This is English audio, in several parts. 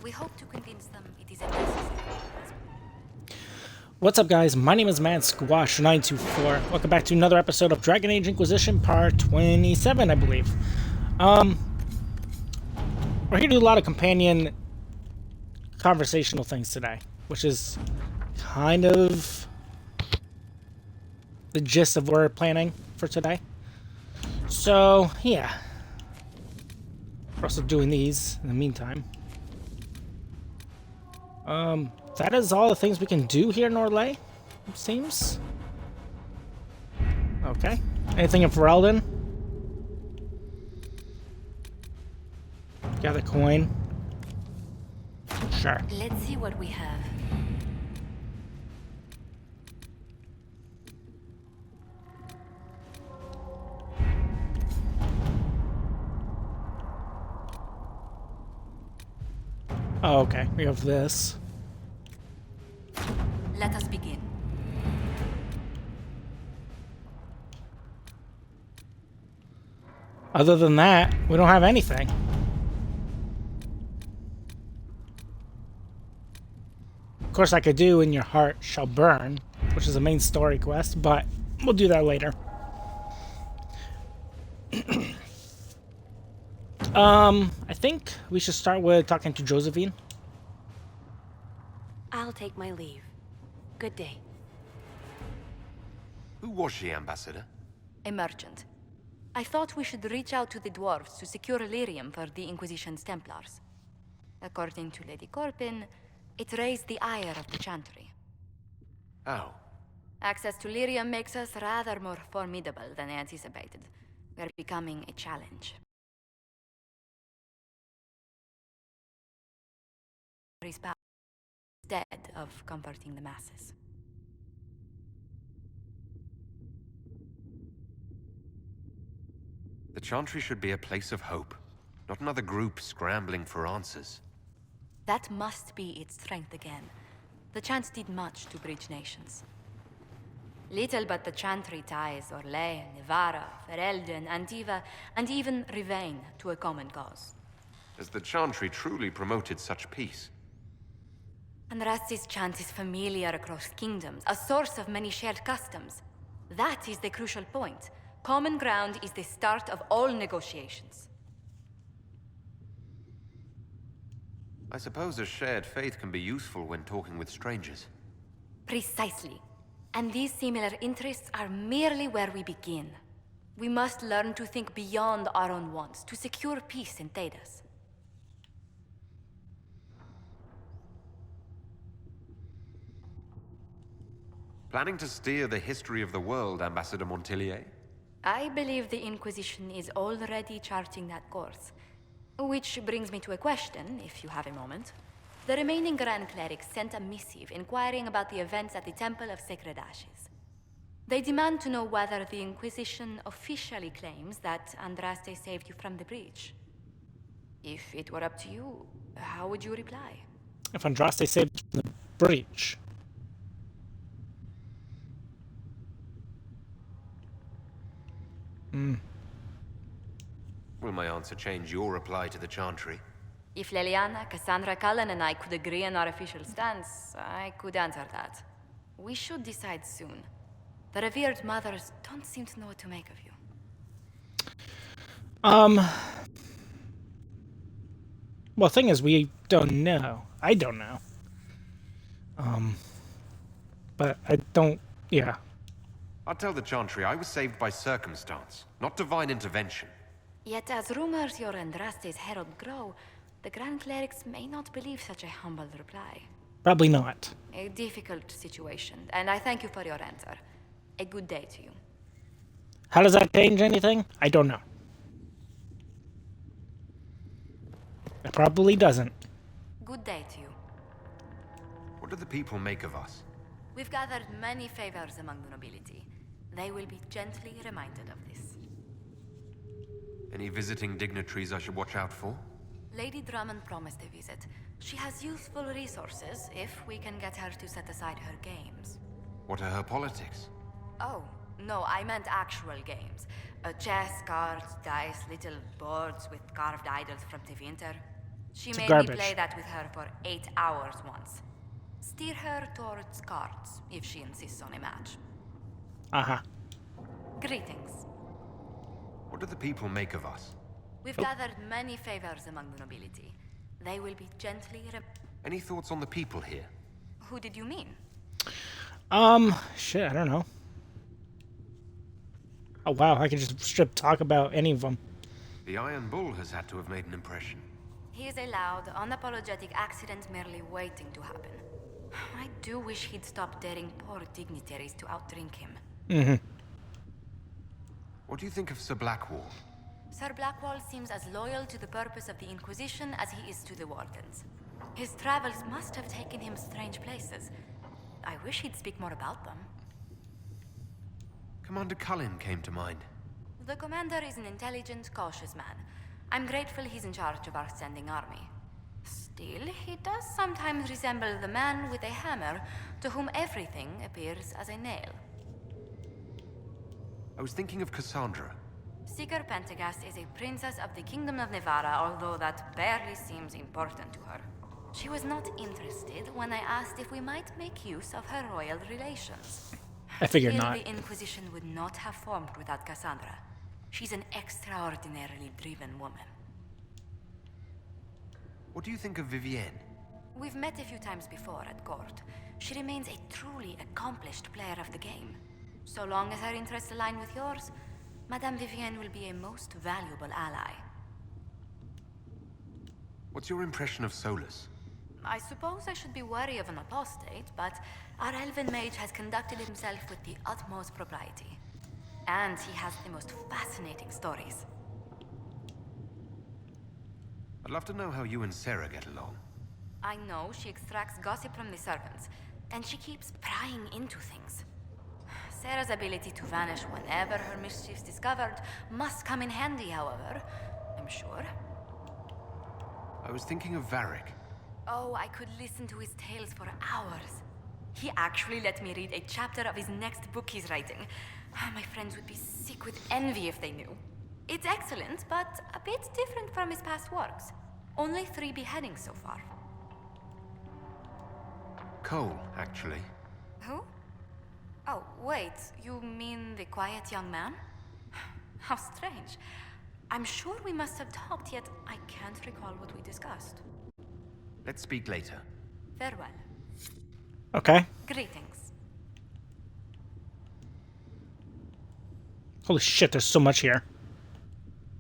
We hope to convince them it is a necessary. What's up, guys? My name is MadSquash924. Welcome back to another episode of Dragon Age Inquisition, part 27, I believe. We're here to do a lot of companion conversational things today, which is kind of the gist of what we're planning for today. So, yeah. We're also doing these in the meantime. That is all the things we can do here in Orlais, it seems. Okay. Anything in Ferelden? Gather coin. Sure. Let's see what we have. Oh, okay. We have this. Let us begin. Other than that, we don't have anything. Of course, I could do In Your Heart Shall Burn, which is a main story quest, but we'll do that later. I think we should start with talking to Josephine. I'll take my leave. Good day. Who was she, Ambassador? A merchant. I thought we should reach out to the dwarves to secure lyrium for the Inquisition's Templars. According to Lady Corpin, it raised the ire of the Chantry. How? Access to lyrium makes us rather more formidable than anticipated. We're becoming a challenge. Instead of comforting the masses. The Chantry should be a place of hope, not another group scrambling for answers. That must be its strength again. The Chants did much to bridge nations. Little but the Chantry ties Orlais, Nevarra, Ferelden, Antiva, and even Rivain to a common cause. Has the Chantry truly promoted such peace? Andraste's chant is familiar across kingdoms, a source of many shared customs. That is the crucial point. Common ground is the start of all negotiations. I suppose a shared faith can be useful when talking with strangers. Precisely. And these similar interests are merely where we begin. We must learn to think beyond our own wants, to secure peace in Thedas. Planning to steer the history of the world, Ambassador Montillier? I believe the Inquisition is already charting that course. Which brings me to a question, if you have a moment. The remaining Grand Clerics sent a missive inquiring about the events at the Temple of Sacred Ashes. They demand to know whether the Inquisition officially claims that Andraste saved you from the breach. If it were up to you, how would you reply? If Andraste saved the breach. Will my answer change your reply to the Chantry? If Leliana, Cassandra Cullen, and I could agree on our official stance, I could answer that. We should decide soon. The revered mothers don't seem to know what to make of you. Well, the thing is, we don't know. I don't know. But I don't, yeah. I'll tell the Chantry I was saved by circumstance, not divine intervention. Yet as rumors your Andraste's herald grow, the Grand Clerics may not believe such a humble reply. Probably not. A difficult situation, and I thank you for your answer. A good day to you. How does that change anything? I don't know. It probably doesn't. Good day to you. What do the people make of us? We've gathered many favors among the nobility. They will be gently reminded of this. Any visiting dignitaries I should watch out for? Lady Drummond promised a visit. She has useful resources if we can get her to set aside her games. What are her politics? Oh, no, I meant actual games. Chess, cards, dice, little boards with carved idols from Tevinter. She It's made garbage. me play that with her for 8 hours once. Steer her towards cards, if she insists on a match. Uh-huh. Greetings. What do the people make of us? We've gathered many favors among the nobility. They will be gently Any thoughts on the people here? Who did you mean? Shit, I don't know. Oh, wow, I can just strip talk about any of them. The Iron Bull has had to have made an impression. He is a loud, unapologetic accident merely waiting to happen. I do wish he'd stop daring poor dignitaries to outdrink him. Mm-hmm. What do you think of Sir Blackwall? Sir Blackwall seems as loyal to the purpose of the Inquisition as he is to the Wardens. His travels must have taken him strange places. I wish he'd speak more about them. Commander Cullen came to mind. The commander is an intelligent, cautious man. I'm grateful he's in charge of our standing army. Still, he does sometimes resemble the man with a hammer to whom everything appears as a nail. I was thinking of Cassandra. Seeker Pentagast is a princess of the Kingdom of Nevarra, although that barely seems important to her. She was not interested when I asked if we might make use of her royal relations. I figured Still, not. the Inquisition would not have formed without Cassandra. She's an extraordinarily driven woman. What do you think of Vivienne? We've met a few times before at court. She remains a truly accomplished player of the game. So long as her interests align with yours, Madame Vivienne will be a most valuable ally. What's your impression of Solus? I suppose I should be wary of an apostate, but our elven mage has conducted himself with the utmost propriety. And he has the most fascinating stories. I'd love to know how you and Sarah get along. I know she extracts gossip from the servants, and she keeps prying into things. Sarah's ability to vanish whenever her mischief's discovered must come in handy, however, I'm sure. I was thinking of Varric. Oh, I could listen to his tales for hours. He actually let me read a chapter of his next book he's writing. My friends would be sick with envy if they knew. It's excellent, but a bit different from his past works. Only 3 beheadings so far. Cole, actually. Who? Oh, wait, you mean the quiet young man? How strange. I'm sure we must have talked, yet I can't recall what we discussed. Let's speak later. Farewell. Okay. Greetings. Holy shit, there's so much here.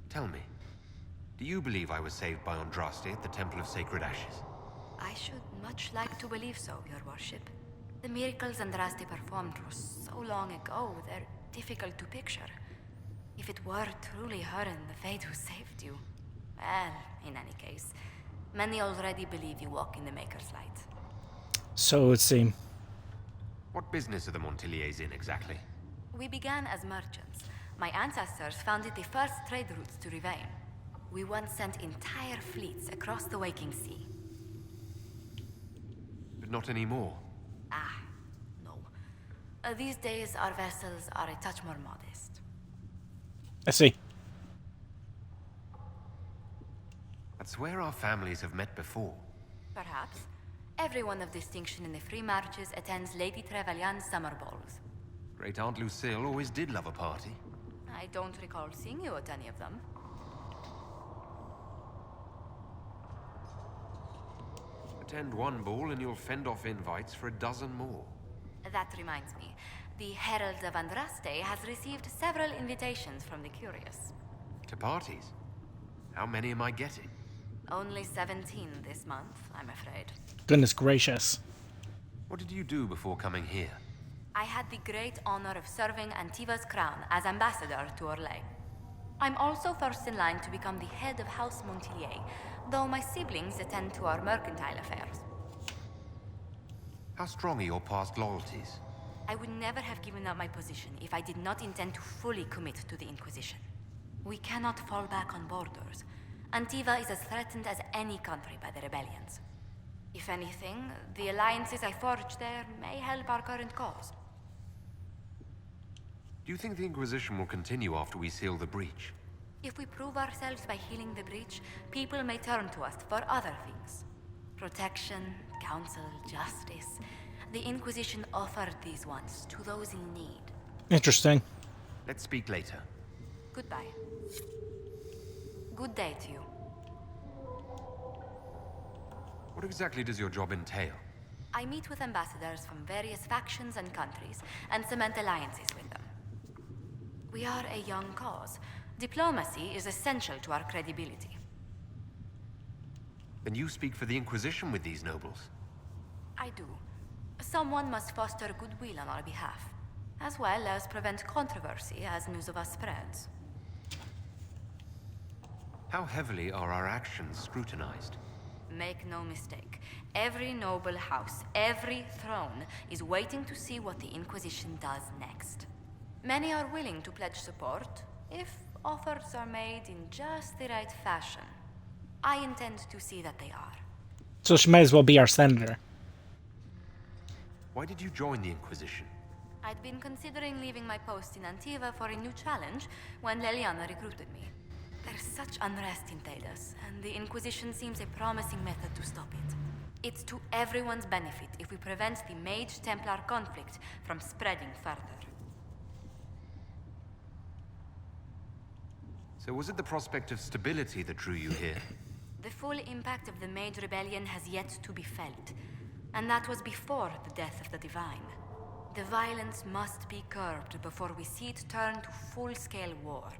Tell me, do you believe I was saved by Andraste at the Temple of Sacred Ashes? I should much like to believe so, Your Worship. The miracles Andraste performed were so long ago, they're difficult to picture. If it were truly her and the Fade who saved you, well, in any case, many already believe you walk in the Maker's light. So it would seem. What business are the Montiliers in exactly? We began as merchants. My ancestors founded the first trade routes to Rivain. We once sent entire fleets across the waking sea. But not anymore. Ah, no. These days, our vessels are a touch more modest. I see. I'd swear our families have met before. Perhaps. Everyone of distinction in the Free Marches attends Lady Trevelyan's summer balls. Great Aunt Lucille always did love a party. I don't recall seeing you at any of them. Attend one ball and you'll fend off invites for a dozen more. That reminds me. The Herald of Andraste has received several invitations from the curious. To parties? How many am I getting? Only 17 this month, I'm afraid. Goodness gracious. What did you do before coming here? I had the great honor of serving Antiva's crown as ambassador to Orlais. I'm also first in line to become the head of House Montilier, though my siblings attend to our mercantile affairs. How strong are your past loyalties? I would never have given up my position if I did not intend to fully commit to the Inquisition. We cannot fall back on borders. Antiva is as threatened as any country by the rebellions. If anything, the alliances I forged there may help our current cause. Do you think the Inquisition will continue after we seal the breach? If we prove ourselves by healing the breach, people may turn to us for other things. Protection, counsel, justice. The Inquisition offered these once to those in need. Interesting. Let's speak later. Goodbye. Good day to you. What exactly does your job entail? I meet with ambassadors from various factions and countries and cement alliances with them. We are a young cause. Diplomacy is essential to our credibility. Then you speak for the Inquisition with these nobles? I do. Someone must foster goodwill on our behalf, as well as prevent controversy as news of us spreads. How heavily are our actions scrutinized? Make no mistake, every noble house, every throne is waiting to see what the Inquisition does next. Many are willing to pledge support, if offers are made in just the right fashion. I intend to see that they are. So she might as well be our senator. Why did you join the Inquisition? I'd been considering leaving my post in Antiva for a new challenge when Leliana recruited me. There's such unrest in Thedas, and the Inquisition seems a promising method to stop it. It's to everyone's benefit if we prevent the Mage-Templar conflict from spreading further. So was it the prospect of stability that drew you here? The full impact of the Mage Rebellion has yet to be felt, and that was before the death of the Divine. The violence must be curbed before we see it turn to full-scale war.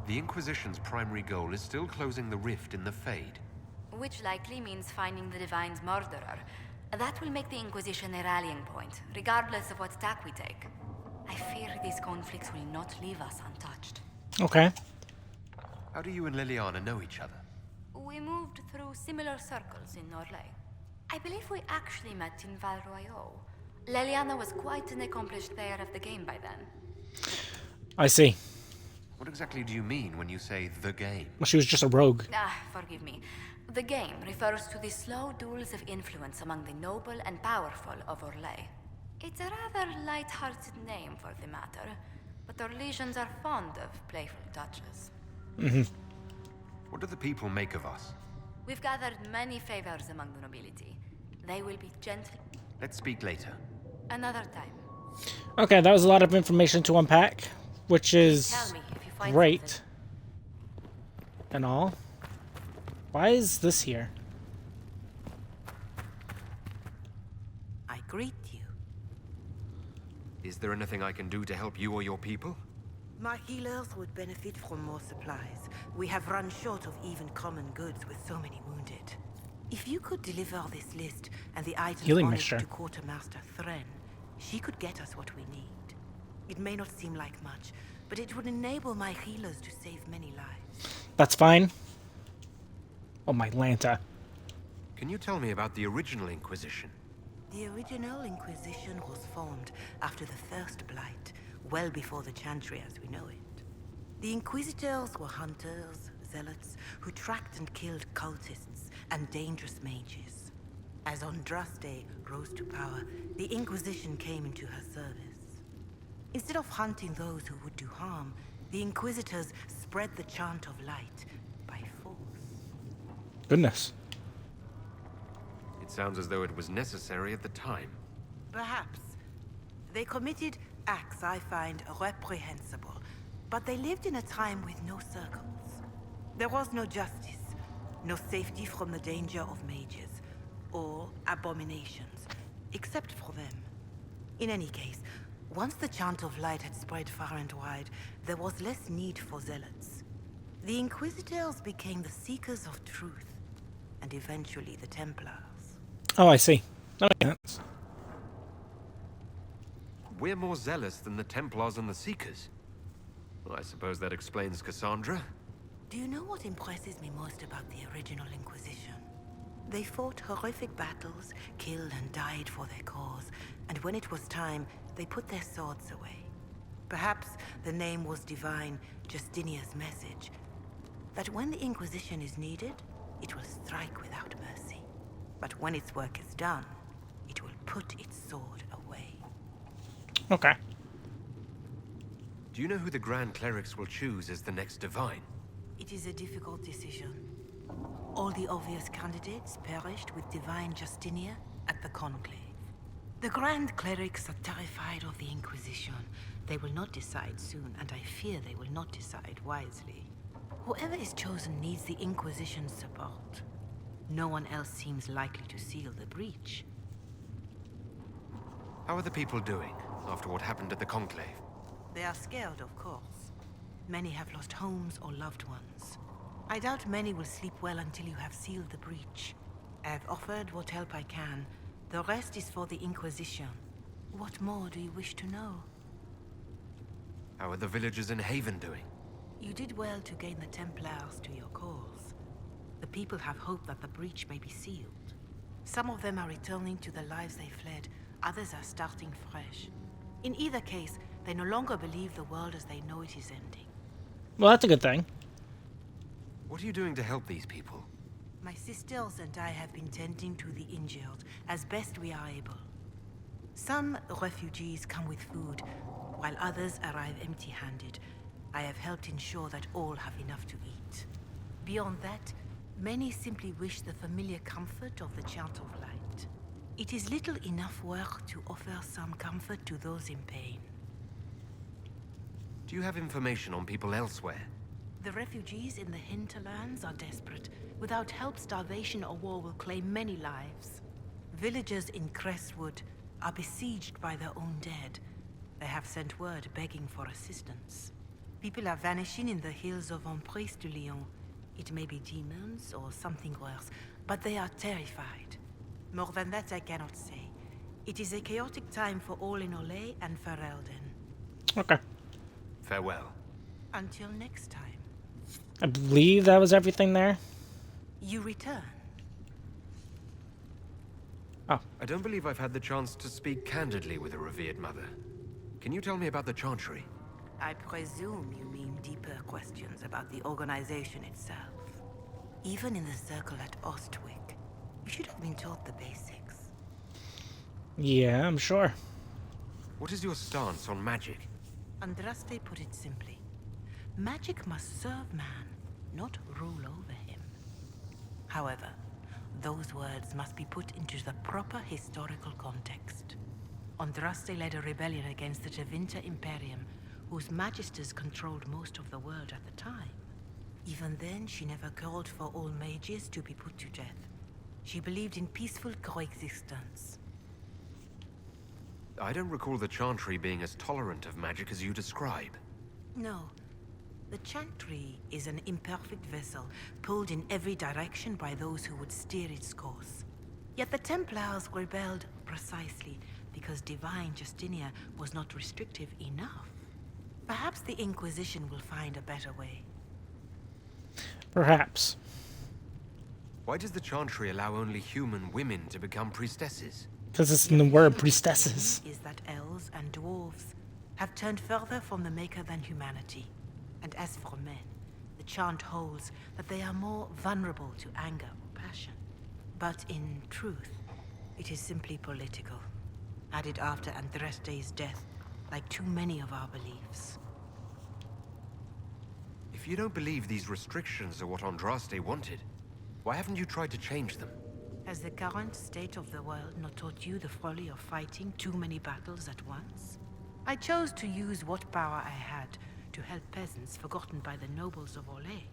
The Inquisition's primary goal is still closing the rift in the Fade. Which likely means finding the Divine's murderer. That will make the Inquisition a rallying point, regardless of what tack we take. I fear these conflicts will not leave us untouched. Okay. How do you and Liliana know each other? We moved through similar circles in Norlay. I believe we actually met in Val Royeaux. Liliana was quite an accomplished player of the game by then. I see. What exactly do you mean when you say the game? Well, she was just a rogue. Forgive me. The game refers to the slow duels of influence among the noble and powerful of Orlais. It's a rather light-hearted name for the matter, but Orlesians are fond of playful touches. What do the people make of us? We've gathered many favors among the nobility. They will be gentle. Let's speak later. Another time. Okay, that was a lot of information to unpack, which is Tell me if you find great something. and all. Why is this here? I greet you. Is there anything I can do to help you or your people? My healers would benefit from more supplies. We have run short of even common goods with so many wounded. If you could deliver this list and the items Healing on it mixture. to Quartermaster Thren, she could get us what we need. It may not seem like much, but it would enable my healers to save many lives. That's fine. Oh, my Lanta. Can you tell me about the original Inquisition? The original Inquisition was formed after the First Blight, well before the Chantry as we know it. The Inquisitors were hunters, zealots, who tracked and killed cultists and dangerous mages. As Andraste rose to power, the Inquisition came into her service. Instead of hunting those who would do harm, the Inquisitors spread the chant of light by force. Goodness. It sounds as though it was necessary at the time. Perhaps. They committed acts I find reprehensible, but they lived in a time with no circles. There was no justice, no safety from the danger of mages, or abominations, except for them. In any case, once the chant of light had spread far and wide, there was less need for zealots. The Inquisitors became the seekers of truth, and eventually the Templars. Oh, I see. That makes sense. We're more zealous than the Templars and the Seekers. Well, I suppose that explains Cassandra. Do you know what impresses me most about the original Inquisition? They fought horrific battles, killed and died for their cause, and when it was time, they put their swords away. Perhaps the name was divine, Justinia's message, that when the Inquisition is needed, it will strike without mercy. But when its work is done, it will put its sword away. Okay. Do you know who the Grand Clerics will choose as the next Divine? It is a difficult decision. All the obvious candidates perished with Divine Justinia at the Conclave. The Grand Clerics are terrified of the Inquisition. They will not decide soon, and I fear they will not decide wisely. Whoever is chosen needs the Inquisition's support. No one else seems likely to seal the breach. How are the people doing after what happened at the Conclave? They are scared, of course. Many have lost homes or loved ones. I doubt many will sleep well until you have sealed the breach. I have offered what help I can. The rest is for the Inquisition. What more do you wish to know? How are the villagers in Haven doing? You did well to gain the Templars to your cause. The people have hope that the breach may be sealed. Some of them are returning to the lives they fled. Others are starting fresh. In either case, they no longer believe the world as they know it is ending. Well, that's a good thing. What are you doing to help these people? My sisters and I have been tending to the injured as best we are able. Some refugees come with food, while others arrive empty-handed. I have helped ensure that all have enough to eat. Beyond that, many simply wish the familiar comfort of the Chant of Light. It is little enough work to offer some comfort to those in pain. Do you have information on people elsewhere? The refugees in the hinterlands are desperate. Without help, starvation or war will claim many lives. Villagers in Crestwood are besieged by their own dead. They have sent word begging for assistance. People are vanishing in the hills of Emprise de Lyon. It may be demons or something worse, but they are terrified. More than that I cannot say. It is a chaotic time for all in Olay and Ferelden. Okay. Farewell. Until next time. I believe that was everything there. You return. Oh. I don't believe I've had the chance to speak candidly with a revered mother. Can you tell me about the Chantry? I presume you mean deeper questions about the organization itself. Even in the circle at Ostwick, you should have been taught the basics. Yeah, I'm sure. What is your stance on magic? Andraste put it simply. Magic must serve man, not rule over him. However, those words must be put into the proper historical context. Andraste led a rebellion against the Tevinter Imperium, whose magisters controlled most of the world at the time. Even then, she never called for all mages to be put to death. She believed in peaceful coexistence. I don't recall the Chantry being as tolerant of magic as you describe. No. The Chantry is an imperfect vessel, pulled in every direction by those who would steer its course. Yet the Templars rebelled precisely because Divine Justinia was not restrictive enough. Perhaps the Inquisition will find a better way. Perhaps. Why does the Chantry allow only human women to become priestesses? Because it's in the word priestesses. Is that elves and dwarves have turned further from the Maker than humanity. And as for men, the chant holds that they are more vulnerable to anger or passion. But in truth, it is simply political. Added after Andraste's death, like too many of our beliefs. If you don't believe these restrictions are what Andraste wanted, why haven't you tried to change them? Has the current state of the world not taught you the folly of fighting too many battles at once? I chose to use what power I had to help peasants forgotten by the nobles of Olay.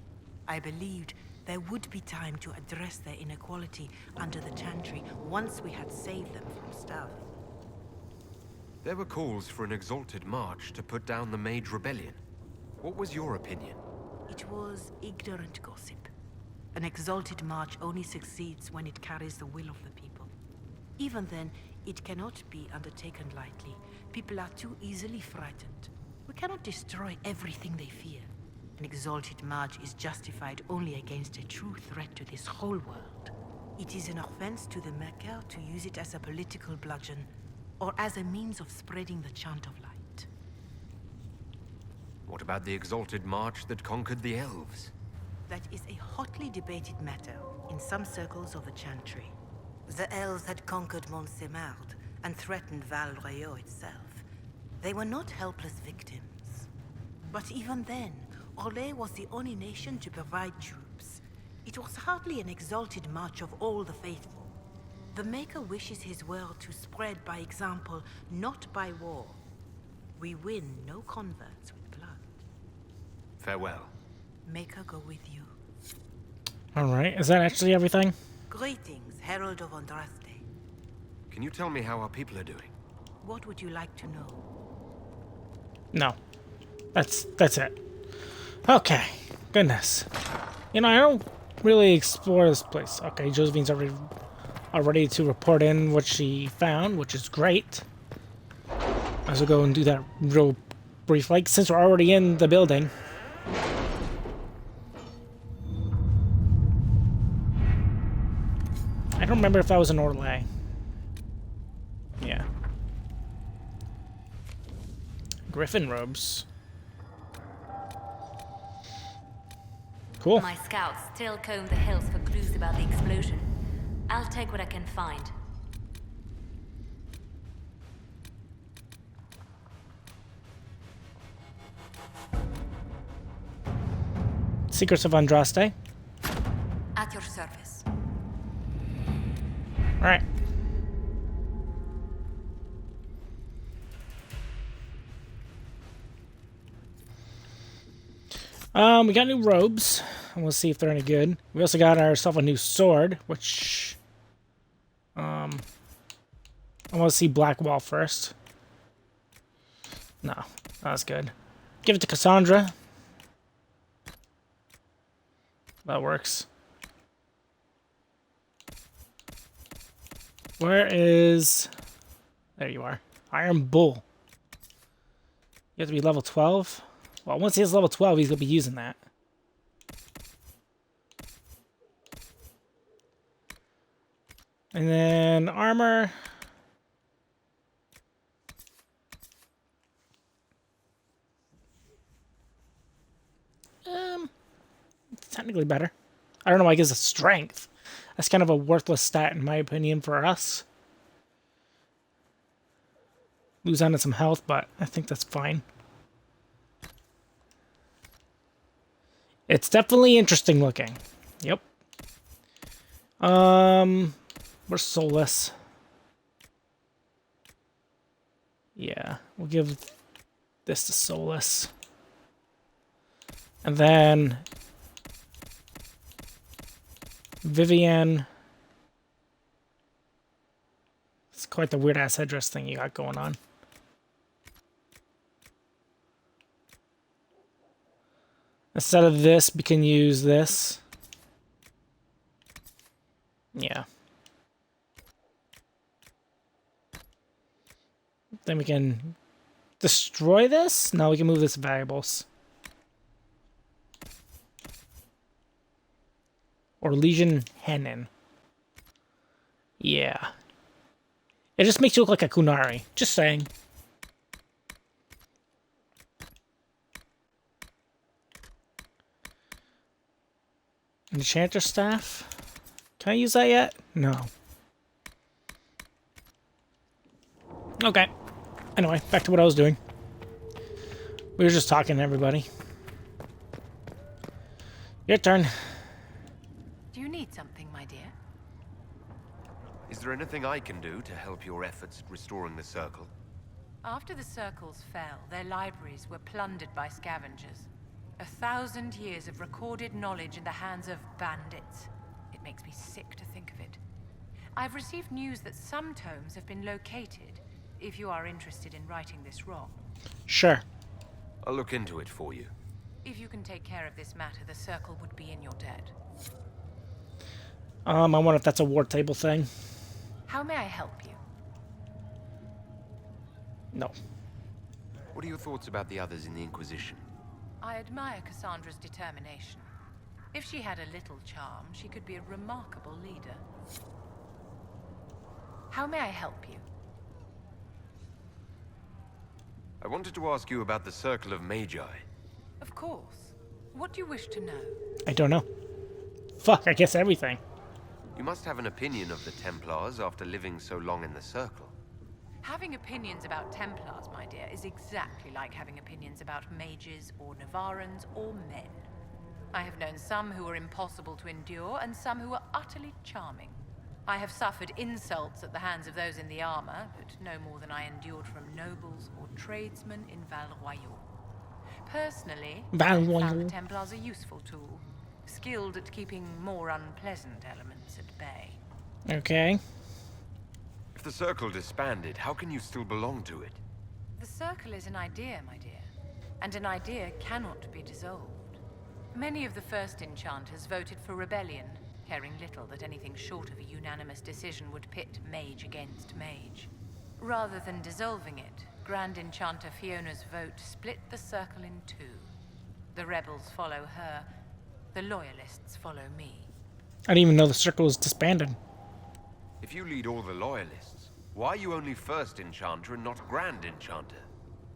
I believed there would be time to address their inequality under the Chantry once we had saved them from starving. There were calls for an exalted march to put down the Mage Rebellion. What was your opinion? It was ignorant gossip. An exalted march only succeeds when it carries the will of the people. Even then, it cannot be undertaken lightly. People are too easily frightened. We cannot destroy everything they fear. An exalted march is justified only against a true threat to this whole world. It is an offense to the Maker to use it as a political bludgeon, or as a means of spreading the chant of light. What about the exalted march that conquered the elves? That is a hotly debated matter in some circles of the Chantry. The elves had conquered Montsemard, and threatened Val Royeaux itself. They were not helpless victims. But even then, Orlais was the only nation to provide troops. It was hardly an exalted march of all the faithful. The Maker wishes his world to spread by example, not by war. We win no converts with blood. Farewell. Maker go with you. Alright, is that actually everything? Greetings, Herald of Andraste. Can you tell me how our people are doing? What would you like to know? No. That's it. Okay. Goodness. You know, I don't really explore this place. Okay, Josephine's already to report in what she found, which is great. Might as well go and do that real brief, like, since we're already in the building. I don't remember if that was an Orlais. Yeah. Griffin robes. Cool. My scouts still comb the hills for clues about the explosion. I'll take what I can find. Secrets of Andraste. At your service. Alright. We got new robes. And we'll see if they're any good. We also got ourselves a new sword, which... I want to see Blackwall first. No, that's good. Give it to Cassandra. That works. Where is... There you are. Iron Bull. You have to be level 12? Well, once he has level 12, he's going to be using that. And then armor. It's technically better. I don't know why it gives us strength. That's kind of a worthless stat, in my opinion, for us. Lose on to some health, but I think that's fine. It's definitely interesting looking. Yep. We're soulless. Yeah, we'll give this to soulless. And then Vivienne. It's quite the weird ass headdress thing you got going on. Instead of this, we can use this. Yeah. Then we can destroy this? No, we can move this to variables. Or Legion Henin. Yeah. It just makes you look like a Kunari. Just saying. Enchanter Staff? Can I use that yet? No. Okay. Anyway, back to what I was doing. We were just talking to everybody. Your turn. Do you need something, my dear? Is there anything I can do to help your efforts at restoring the Circle? After the Circles fell, their libraries were plundered by scavengers. 1,000 years of recorded knowledge in the hands of bandits. It makes me sick to think of it. I've received news that some tomes have been located, if you are interested in righting this wrong. Sure. I'll look into it for you. If you can take care of this matter, the Circle would be in your debt. I wonder if that's a war table thing. How may I help you? No. What are your thoughts about the others in the Inquisition? I admire Cassandra's determination. If she had a little charm, she could be a remarkable leader. How may I help you? I wanted to ask you about the Circle of Magi. Of course. What do you wish to know? I don't know. Fuck, I guess everything. You must have an opinion of the Templars after living so long in the Circle. Having opinions about Templars, my dear, is exactly like having opinions about mages or Navarrans or men. I have known some who are impossible to endure and some who are utterly charming. I have suffered insults at the hands of those in the armor, but no more than I endured from nobles or tradesmen in Val Royal. Personally, I found the Templars a useful tool, skilled at keeping more unpleasant elements at bay. Okay. If the Circle disbanded, how can you still belong to it? The Circle is an idea, my dear, and an idea cannot be dissolved. Many of the first enchanters voted for rebellion, caring little that anything short of a unanimous decision would pit mage against mage. Rather than dissolving it, Grand Enchanter Fiona's vote split the Circle in two. The rebels follow her, the loyalists follow me. I didn't even know the circle was disbanded. If you lead all the loyalists, why are you only First Enchanter and not Grand Enchanter?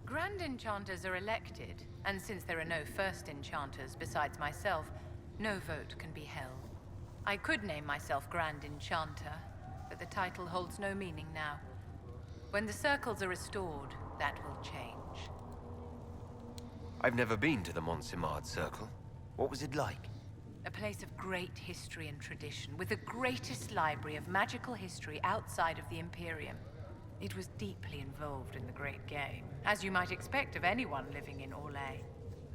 Grand Enchanters are elected, and since there are no First Enchanters besides myself, no vote can be held. I could name myself Grand Enchanter, but the title holds no meaning now. When the circles are restored, that will change. I've never been to the Montsimard Circle. What was it like? A place of great history and tradition, with the greatest library of magical history outside of the Imperium. It was deeply involved in the Great Game, as you might expect of anyone living in Orlais.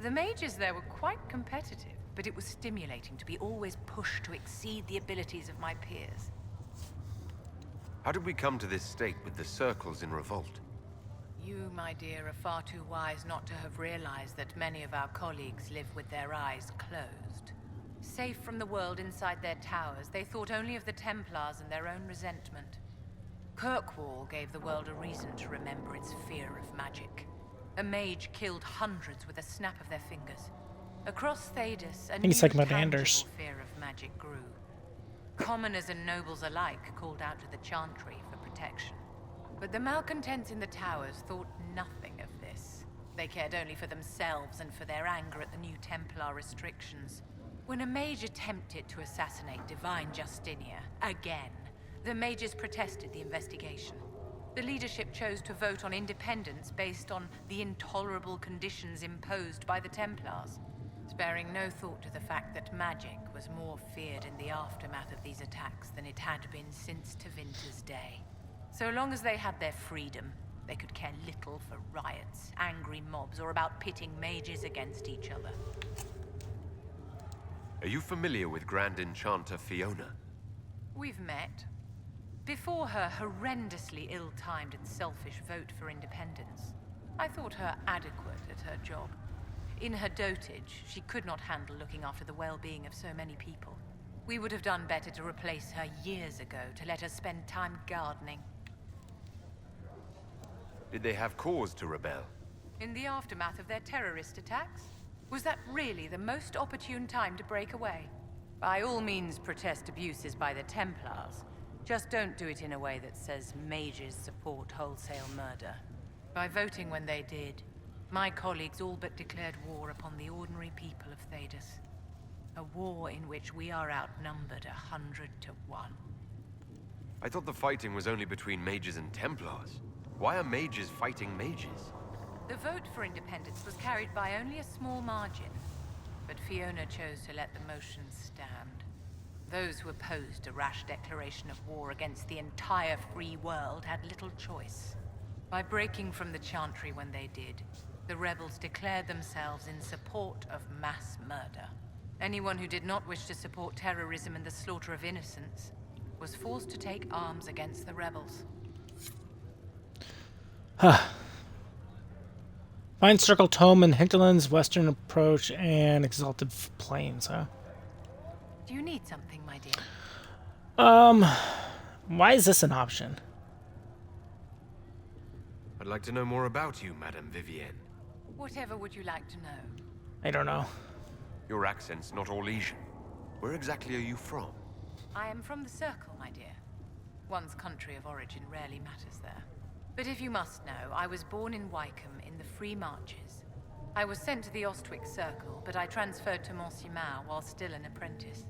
The mages there were quite competitive, but it was stimulating to be always pushed to exceed the abilities of my peers. How did we come to this state with the Circles in revolt? You, my dear, are far too wise not to have realized that many of our colleagues live with their eyes closed. Safe from the world inside their towers, they thought only of the Templars and their own resentment. Kirkwall gave the world a reason to remember its fear of magic. A mage killed hundreds with a snap of their fingers. Across Thedas, a new talking about tangible Anders. fear of magic grew. Commoners and nobles alike called out to the Chantry for protection. But the malcontents in the towers thought nothing of this. They cared only for themselves and for their anger at the new Templar restrictions. When a mage attempted to assassinate Divine Justinia, again, the mages protested the investigation. The leadership chose to vote on independence based on the intolerable conditions imposed by the Templars, sparing no thought to the fact that magic was more feared in the aftermath of these attacks than it had been since Tevinter's day. So long as they had their freedom, they could care little for riots, angry mobs, or about pitting mages against each other. Are you familiar with Grand Enchanter Fiona? We've met. Before her horrendously ill-timed and selfish vote for independence, I thought her adequate at her job. In her dotage, she could not handle looking after the well-being of so many people. We would have done better to replace her years ago, to let her spend time gardening. Did they have cause to rebel? In the aftermath of their terrorist attacks? Was that really the most opportune time to break away? By all means, protest abuses by the Templars. Just don't do it in a way that says mages support wholesale murder. By voting when they did, my colleagues all but declared war upon the ordinary people of Thedas. A war in which we are outnumbered 100 to 1. I thought the fighting was only between mages and Templars. Why are mages fighting mages? The vote for independence was carried by only a small margin, but Fiona chose to let the motion stand. Those who opposed a rash declaration of war against the entire free world had little choice. By breaking from the Chantry when they did, the rebels declared themselves in support of mass murder. Anyone who did not wish to support terrorism and the slaughter of innocents was forced to take arms against the rebels. Find Circle Tome in Hinterland's western approach and Exalted Plains, huh? Do you need something, my dear? Why is this an option? I'd like to know more about you, Madame Vivienne. Whatever would you like to know? I don't know. Your accent's not Orlesian. Where exactly are you from? I am from the Circle, my dear. One's country of origin rarely matters there. But if you must know, I was born in Wycombe in the Free Marches. I was sent to the Ostwick Circle, but I transferred to Montsimard while still an apprentice.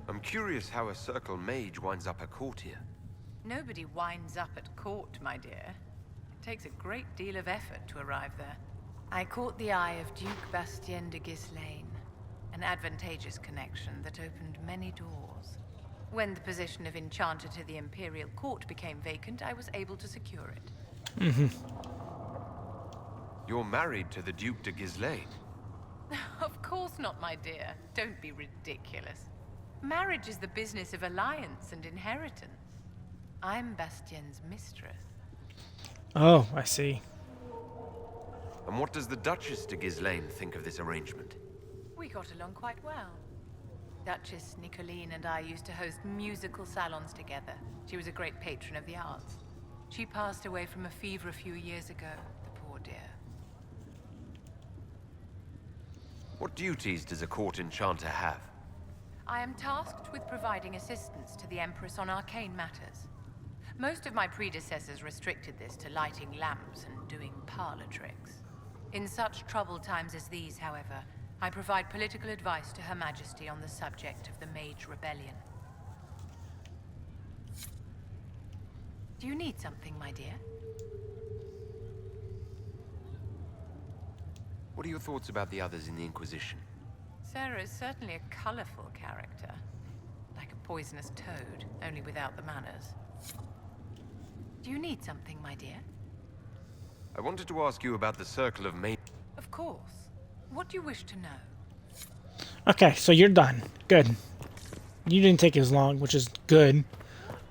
I'm curious how a Circle mage winds up a courtier. Nobody winds up at court, my dear. It takes a great deal of effort to arrive there. I caught the eye of Duke Bastien de Ghislaine, an advantageous connection that opened many doors. When the position of Enchanter to the Imperial Court became vacant, I was able to secure it. You're married to the Duke de Ghislaine. Of course not, my dear. Don't be ridiculous. Marriage is the business of alliance and inheritance. I'm Bastien's mistress. Oh, I see. And what does the Duchess de Ghislaine think of this arrangement? We got along quite well. Duchess Nicoline and I used to host musical salons together. She was a great patron of the arts. She passed away from a fever a few years ago, the poor dear. What duties does a court enchanter have? I am tasked with providing assistance to the Empress on arcane matters. Most of my predecessors restricted this to lighting lamps and doing parlor tricks. In such troubled times as these, however, I provide political advice to Her Majesty on the subject of the Mage Rebellion. Do you need something, my dear? What are your thoughts about the others in the Inquisition? Sarah is certainly a colorful character. Like a poisonous toad, only without the manners. Do you need something, my dear? I wanted to ask you about the Circle of Mage. Of course. What do you wish to know? Okay, so you're done. Good. You didn't take as long, which is good.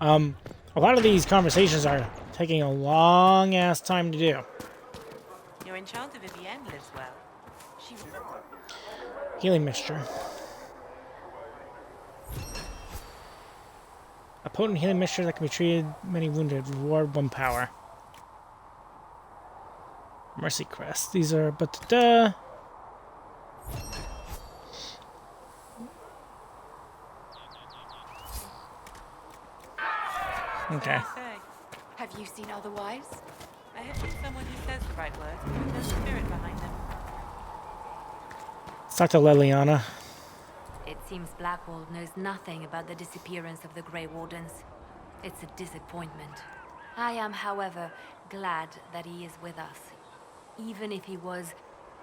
A lot of these conversations are taking a long-ass time to do. Your Enchanter Vivienne lives well. She... Healing mixture. A potent healing mixture that can be treated many wounded. Reward 1 power. Mercy crest. These are but okay. Have you seen otherwise? I have seen someone who says the right words, but there's a spirit behind them. Let's talk to Leliana. It seems Blackwall knows nothing about the disappearance of the Grey Wardens. It's a disappointment. I am, however, glad that he is with us, even if he was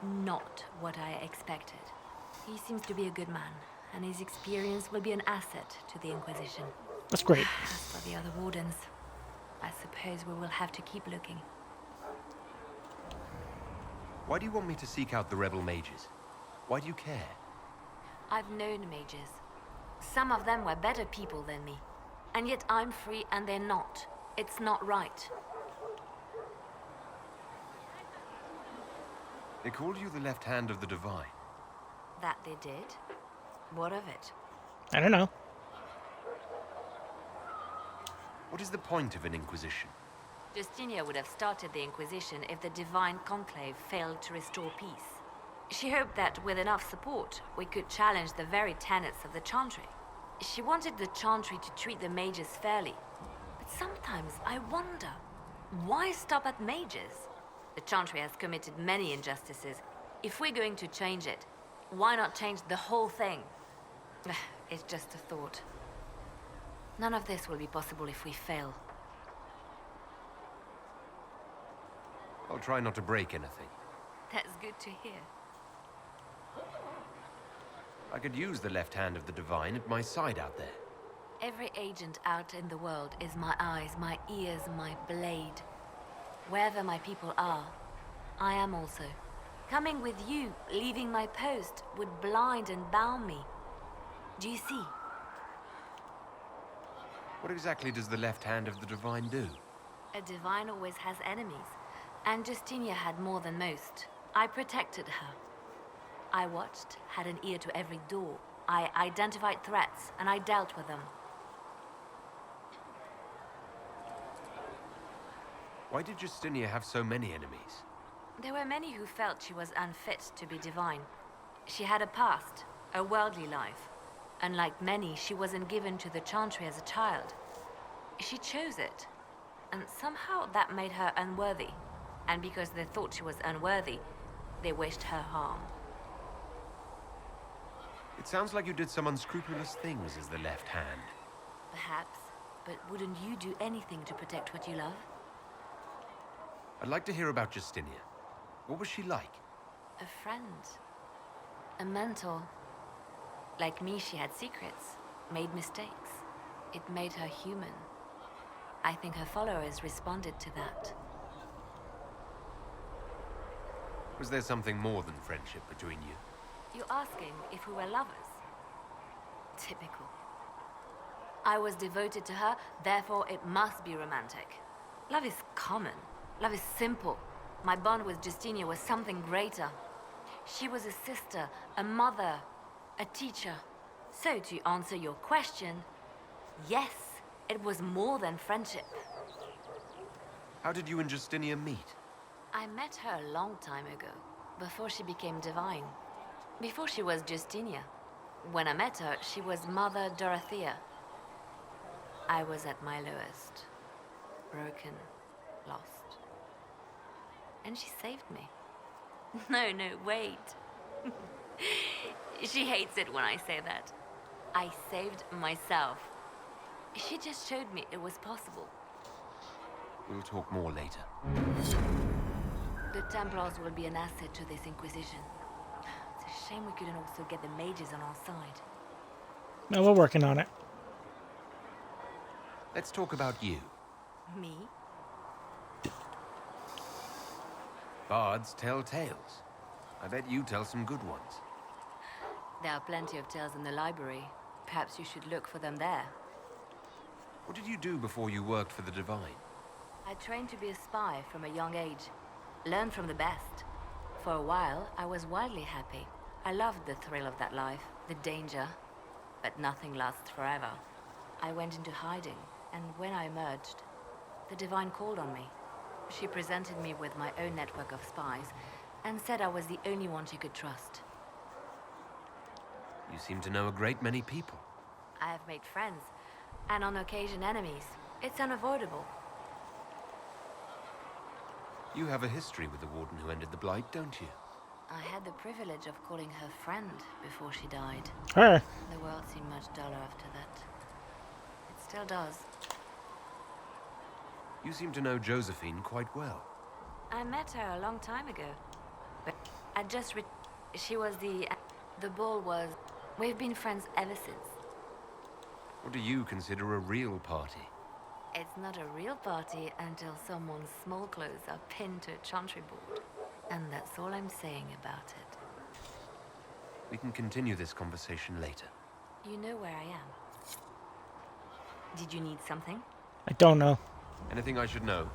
not what I expected. He seems to be a good man, and his experience will be an asset to the Inquisition. That's great. As for the other Wardens, I suppose we will have to keep looking. Why do you want me to seek out the rebel mages? Why do you care? I've known mages. Some of them were better people than me. And yet I'm free and they're not. It's not right. They called you the left hand of the Divine. That they did? What of it? I don't know. What is the point of an Inquisition? Justinia would have started the Inquisition if the Divine Conclave failed to restore peace. She hoped that with enough support, we could challenge the very tenets of the Chantry. She wanted the Chantry to treat the mages fairly. But sometimes I wonder, why stop at mages? The Chantry has committed many injustices. If we're going to change it, why not change the whole thing? It's just a thought. None of this will be possible if we fail. I'll try not to break anything. That's good to hear. I could use the left hand of the Divine at my side out there. Every agent out in the world is my eyes, my ears, my blade. Wherever my people are, I am also. Coming with you, leaving my post, would blind and bound me. Do you see? What exactly does the left hand of the Divine do? A divine always has enemies, and Justinia had more than most. I protected her. I watched, had an ear to every door. I identified threats, and I dealt with them. Why did Justinia have so many enemies? There were many who felt she was unfit to be divine. She had a past, a worldly life. Unlike many, she wasn't given to the Chantry as a child. She chose it, and somehow that made her unworthy. And because they thought she was unworthy, they wished her harm. It sounds like you did some unscrupulous things as the left hand. Perhaps. but wouldn't you do anything to protect what you love? I'd like to hear about Justinia. What was she like? A friend. A mentor. Like me, she had secrets, made mistakes. It made her human. I think her followers responded to that. Was there something more than friendship between you? You're asking if we were lovers? Typical. I was devoted to her, therefore it must be romantic. Love is common. Love is simple. My bond with Justinia was something greater. She was a sister, a mother, a teacher. So to answer your question, yes, it was more than friendship. How did you and Justinia meet? I met her a long time ago, before she became divine. Before she was Justinia. When I met her, she was Mother Dorothea. I was at my lowest. Broken, lost. And she saved me. No, wait. She hates it when I say that. I saved myself. She just showed me it was possible. We'll talk more later. The Templars will be an asset to this Inquisition. It's a shame we couldn't also get the mages on our side. No, we're working on it. Let's talk about you. Me? Bards tell tales. I bet you tell some good ones. There are plenty of tales in the library. Perhaps you should look for them there. What did you do before you worked for the Divine? I trained to be a spy from a young age. Learned from the best. For a while, I was wildly happy. I loved the thrill of that life, the danger. But nothing lasts forever. I went into hiding, and when I emerged, the Divine called on me. She presented me with my own network of spies, and said I was the only one she could trust. You seem to know a great many people. I have made friends, and on occasion enemies. It's unavoidable. You have a history with the Warden who ended the Blight, don't you? I had the privilege of calling her friend before she died. Her. The world seemed much duller after that. It still does. You seem to know Josephine quite well. I met her a long time ago. But I just she was the ball was... We've been friends ever since. What do you consider a real party? It's not a real party until someone's small clothes are pinned to a chantry board. And that's all I'm saying about it. We can continue this conversation later. You know where I am. Did you need something? I don't know. Anything I should know?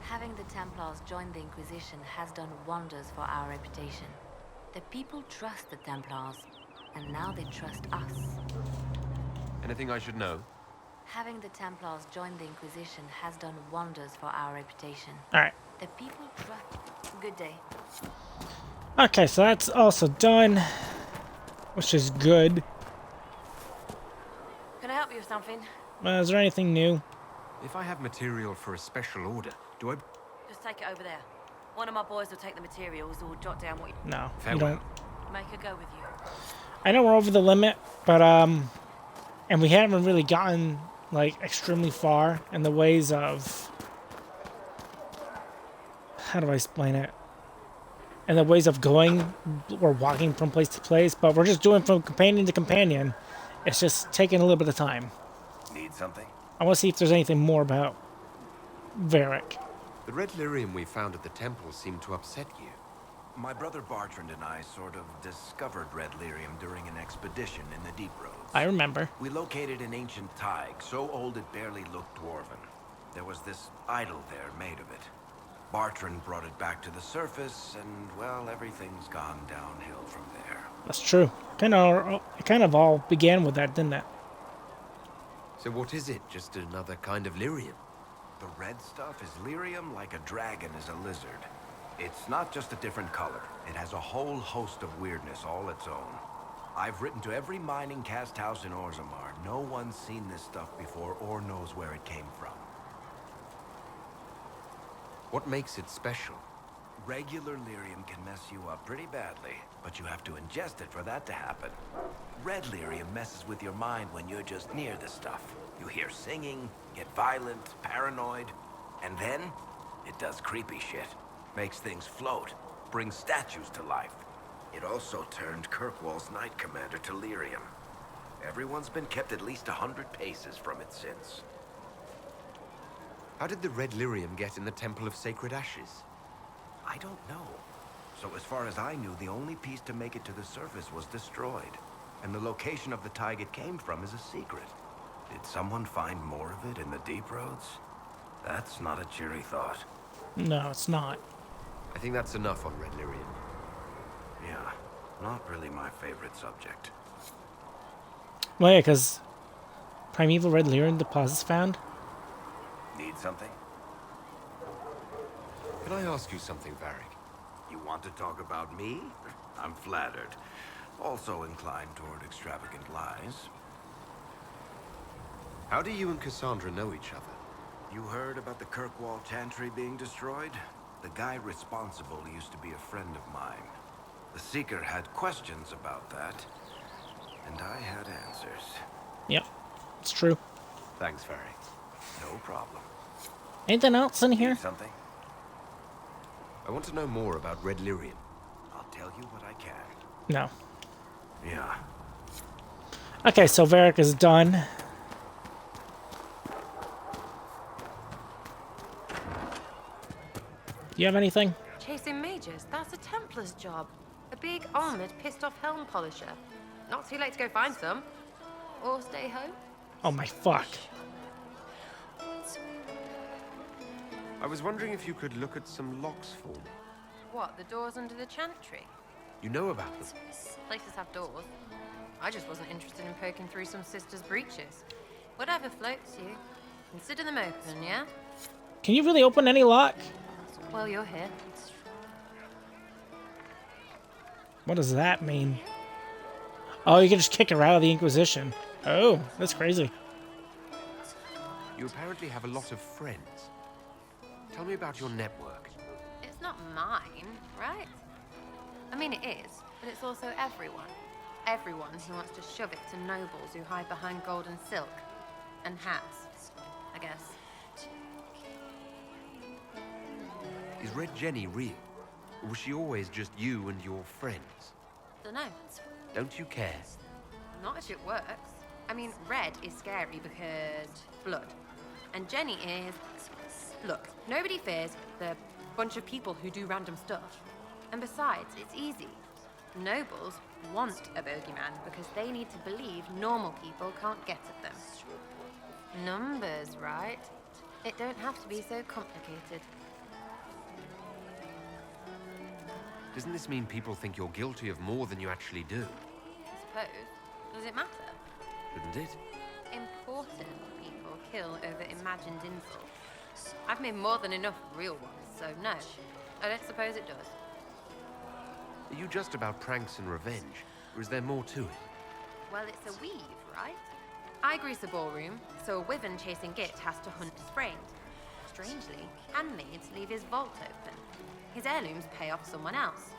Having the Templars join the Inquisition has done wonders for our reputation. The people trust the Templars, and now they trust us. Anything I should know? Having the Templars join the Inquisition has done wonders for our reputation. Alright. The people trust... Good day. Okay, so that's also done. Which is good. Can I help you with something? Is there anything new? If I have material for a special order, do I... Just take it over there. One of my boys will take the materials or jot down what you... No, you Farewell. don't. Make her go with you. I know we're over the limit, but and we haven't really gotten like extremely far in the ways of, how do I explain it? In the ways of going or walking from place to place, but we're just doing from companion to companion. It's just taking a little bit of time. Need something? I want to see if there's anything more about Varric. The red lyrium we found at the temple seemed to upset you. My brother Bartrand and I sort of discovered red lyrium during an expedition in the Deep Roads. I remember. We located an ancient Tig, so old it barely looked dwarven. There was this idol there made of it. Bartrand brought it back to the surface, and, well, everything's gone downhill from there. That's true. It kind of all began with that, didn't it? So what is it? Just another kind of lyrium? The red stuff is lyrium like a dragon is a lizard. It's not just a different color. It has a whole host of weirdness all its own. I've written to every mining cast house in Orzammar. No one's seen this stuff before or knows where it came from. What makes it special? Regular lyrium can mess you up pretty badly, but you have to ingest it for that to happen. Red lyrium messes with your mind when you're just near the stuff. You hear singing, get violent, paranoid, and then it does creepy shit. Makes things float, brings statues to life. It also turned Kirkwall's Knight Commander to lyrium. Everyone's been kept at least 100 paces from it since. How did the red lyrium get in the Temple of Sacred Ashes? I don't know. So as far as I knew, the only piece to make it to the surface was destroyed. And the location of the tide it came from is a secret. Did someone find more of it in the deep roads? That's not a cheery thought. No, it's not. I think that's enough on red lyrium. Yeah, not really my favorite subject. Well, yeah, because primeval red lyrium deposits found. Need something? Can I ask you something, Varric? You want to talk about me? I'm flattered. Also inclined toward extravagant lies. How do you and Cassandra know each other? You heard about the Kirkwall Chantry being destroyed? The guy responsible used to be a friend of mine. The Seeker had questions about that, and I had answers. Yep, it's true. Thanks, Varric. No problem. Anything else in here? Need something? I want to know more about red lyrium. I'll tell you what I can. No. Yeah. Okay, so Varric is done. Do you have anything? Chasing mages, that's a Templar's job. A big, armored, pissed-off helm polisher. Not too late to go find some. Or stay home. Oh my fuck. I was wondering if you could look at some locks for me. What, the doors under the chantry? You know about them. Places have doors. I just wasn't interested in poking through some sister's breeches. Whatever floats you. Consider them open, yeah? Can you really open any lock? Well, you're here. What does that mean? Oh, you can just kick her out of the Inquisition. Oh, that's crazy. You apparently have a lot of friends. Tell me about your network. It's not mine, right? I mean, it is, but it's also everyone. Everyone who wants to shove it to nobles who hide behind gold and silk. And hats, I guess. Is Red Jenny real? Or was she always just you and your friends? Dunno. Don't you care? Not if it works. I mean, red is scary because blood. And Jenny is... Look, nobody fears the bunch of people who do random stuff. And besides, it's easy. Nobles want a bogeyman because they need to believe normal people can't get at them. Numbers, right? It don't have to be so complicated. Doesn't this mean people think you're guilty of more than you actually do? I suppose. Does it matter? Shouldn't it? Important people kill over imagined insults. I've made more than enough real ones, so no. I don't suppose it does. Are you just about pranks and revenge? Or is there more to it? Well, it's a weave, right? I grease a ballroom, so a wyvern chasing Git has to hunt sprained. Strangely, handmaids leave his vault open. His heirlooms pay off someone else.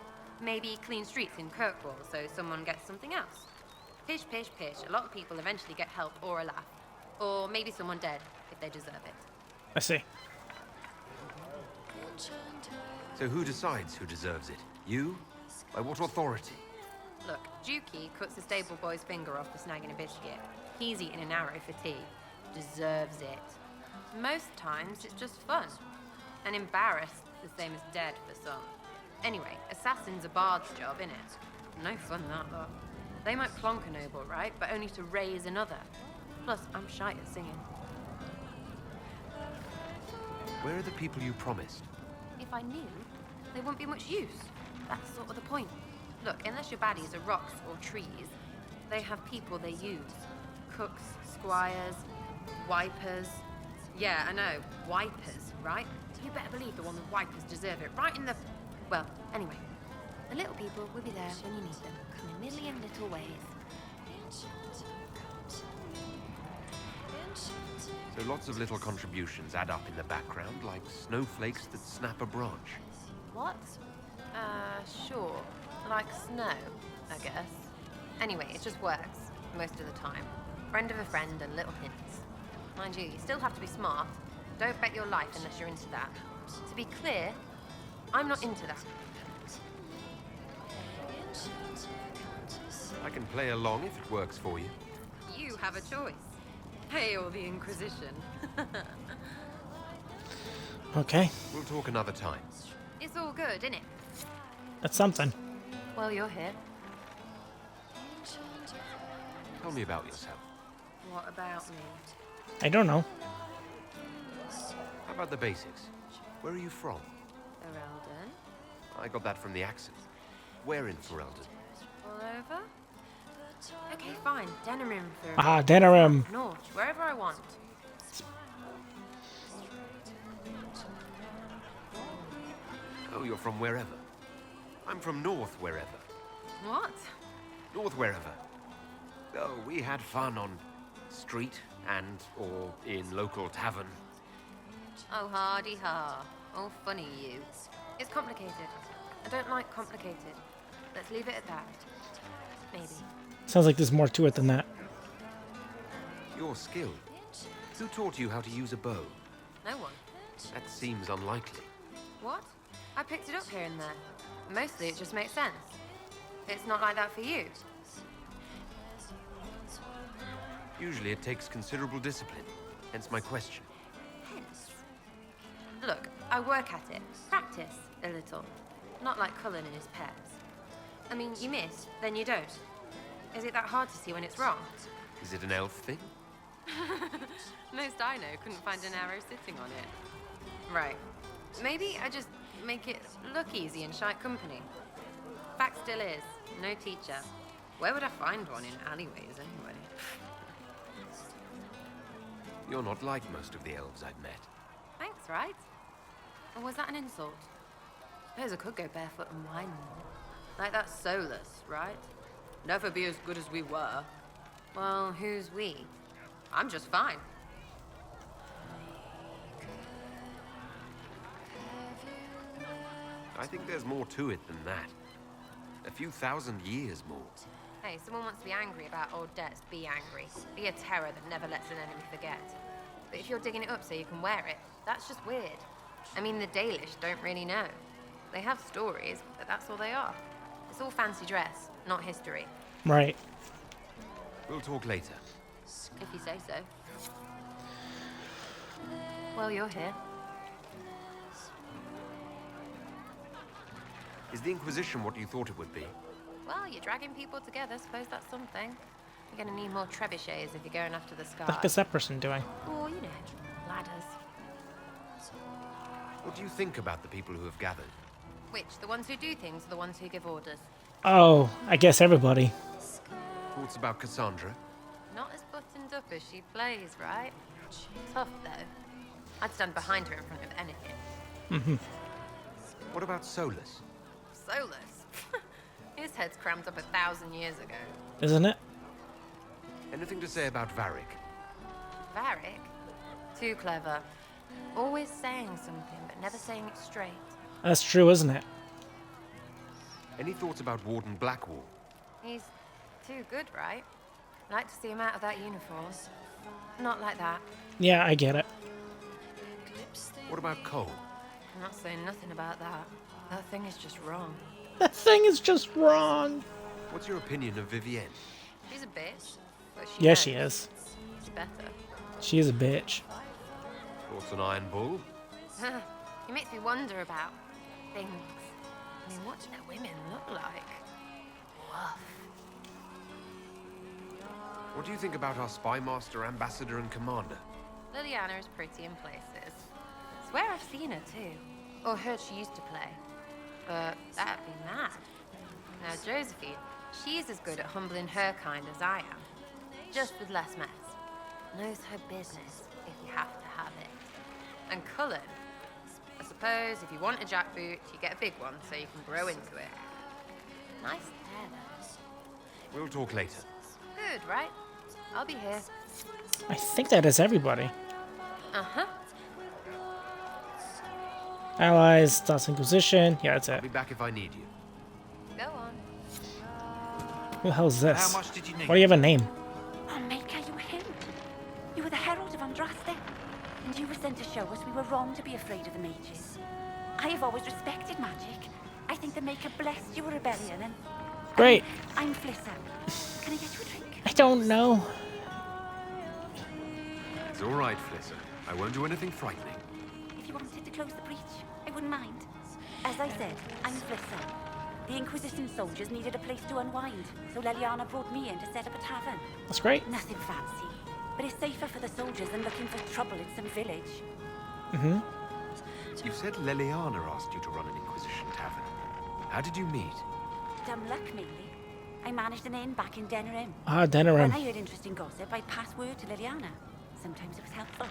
Maybe clean streets in Kirkwall, so someone gets something else. Pish, pish, pish. A lot of people eventually get help or a laugh. Or maybe someone dead, if they deserve it. I see. So who decides who deserves it? You? By what authority? Look, Dukey cuts the stable boy's finger off for snagging a biscuit. He's eating an arrow for tea. Deserves it. Most times, it's just fun. And embarrassed, the same as dead for some. Anyway, assassin's a bard's job, innit? No fun, that lot. They might clonk a noble, right? But only to raise another. Plus, I'm shy at singing. Where are the people you promised? If I knew, they wouldn't be much use. That's sort of the point. Look, unless your baddies are rocks or trees, they have people they use. Cooks, squires, wipers. Yeah, I know, wipers, right? You better believe the one with wipers deserve it, right in the... Well, anyway. The little people will be there when you need them, in a million little ways. So lots of little contributions add up in the background, like snowflakes that snap a branch. What? Sure. Like snow, I guess. Anyway, it just works, most of the time. Friend of a friend and little hints. Mind you, you still have to be smart. Don't bet your life unless you're into that. To be clear, I'm not into that. I can play along if it works for you. You have a choice. Hail the Inquisition. Okay, We'll talk another time. It's all good, isn't it? that's something. Well, you're here. Tell me about yourself. What about me? I don't know. How about the basics? Where are you from? Ferelden? I got that from the accent. Where in Ferelden? All over? Okay, fine. Denerim for Ah, Denerim. North, wherever I want. Oh, you're from wherever. I'm from North wherever. What? North wherever. Oh, we had fun on street and or in local tavern. Oh, hardy ha. Oh, funny you. It's complicated. I don't like complicated. Let's leave it at that. Maybe. Sounds like there's more to it than that. Your skill. Who taught you how to use a bow? No one. That seems unlikely. What? I picked it up here and there. Mostly it just makes sense. It's not like that for you. Usually it takes considerable discipline. Hence my question. Hence. Look, I work at it. Practice a little. Not like Cullen and his pairs. I mean, you miss, then you don't. Is it that hard to see when it's wrong? Is it an elf thing? Most I know couldn't find an arrow sitting on it. Right. Maybe I just make it look easy in shite company. Fact still is, no teacher. Where would I find one in alleyways anyway? You're not like most of the elves I've met. Thanks, right? Or was that an insult? Suppose I could go barefoot and whine more. Like that Solus, right? Never be as good as we were. Well, who's we? I'm just fine. I think there's more to it than that. A few thousand years more. Hey, someone wants to be angry about old debts, be angry. Be a terror that never lets an enemy forget. But if you're digging it up so you can wear it, that's just weird. I mean, the Dalish don't really know. They have stories, but that's all they are. It's all fancy dress, not history. Right. We'll talk later. If you say so. Well, you're here. Is the Inquisition what you thought it would be? Well, you're dragging people together. Suppose that's something. You're gonna need more trebuchets if you're going after the sky. What is that person doing? Or, you know, ladders. What do you think about the people who have gathered? Which? The ones who do things or the ones who give orders? Oh, I guess everybody. Thoughts about Cassandra? Not as buttoned up as she plays, right? Tough, though. I'd stand behind her in front of anything. What about Solus? Solus? His head's crammed up 1,000 years ago. Isn't it? Anything to say about Varric? Varric? Too clever. Always saying something, but never saying it straight. That's true, isn't it? Any thoughts about Warden Blackwall? He's too good, right? I'd like to see him out of that uniform. Not like that. Yeah, I get it. What about Cole? I'm not saying nothing about that. That thing is just wrong. That thing is just wrong. What's your opinion of Vivienne? She's a bitch, but she Yeah, knows. she is. She's better. She is a bitch. Thoughts on Iron Bull? He makes me wonder about things. I mean, what do their women look like? Woof. What do you think about our spy master, ambassador, and commander? Liliana is pretty in places. Swear I've seen her too. Or heard she used to play. But that'd be mad. Now, Josephine, she's as good at humbling her kind as I am. Just with less mess. Knows her business, if you have to have it. And Cullen, I suppose if you want a jackboot, you get a big one so you can grow into it. Nice hair, though. We'll talk later. Good, right? I'll be here. I think that is everybody. Uh-huh. Allies, Thoughts Inquisition. Yeah, that's I'll it. be back if I need you. Go on. Who the hell is this? How much did you need? Why do you have a name? Oh, Maker, you were him. You were the Herald of Andraste. And you were sent to show us we were wrong to be afraid of the mages. I have always respected magic. I think the Maker blessed your rebellion and... Great. I'm Flissa. Can I get you a drink? I don't know. It's all right, Flissa. I won't do anything frightening. If you wanted to close the breach, I wouldn't mind. As I said, I'm Flissa. The Inquisition soldiers needed a place to unwind, so Leliana brought me in to set up a tavern. That's great. Nothing fancy, but it's safer for the soldiers than looking for trouble in some village. Mm-hmm. You said Leliana asked you to run an Inquisition tavern. How did you meet? Dumb luck, mainly. I managed an inn back in Denerim. Ah, Denerim. When I heard interesting gossip, I'd pass word to Liliana. Sometimes it was helpful.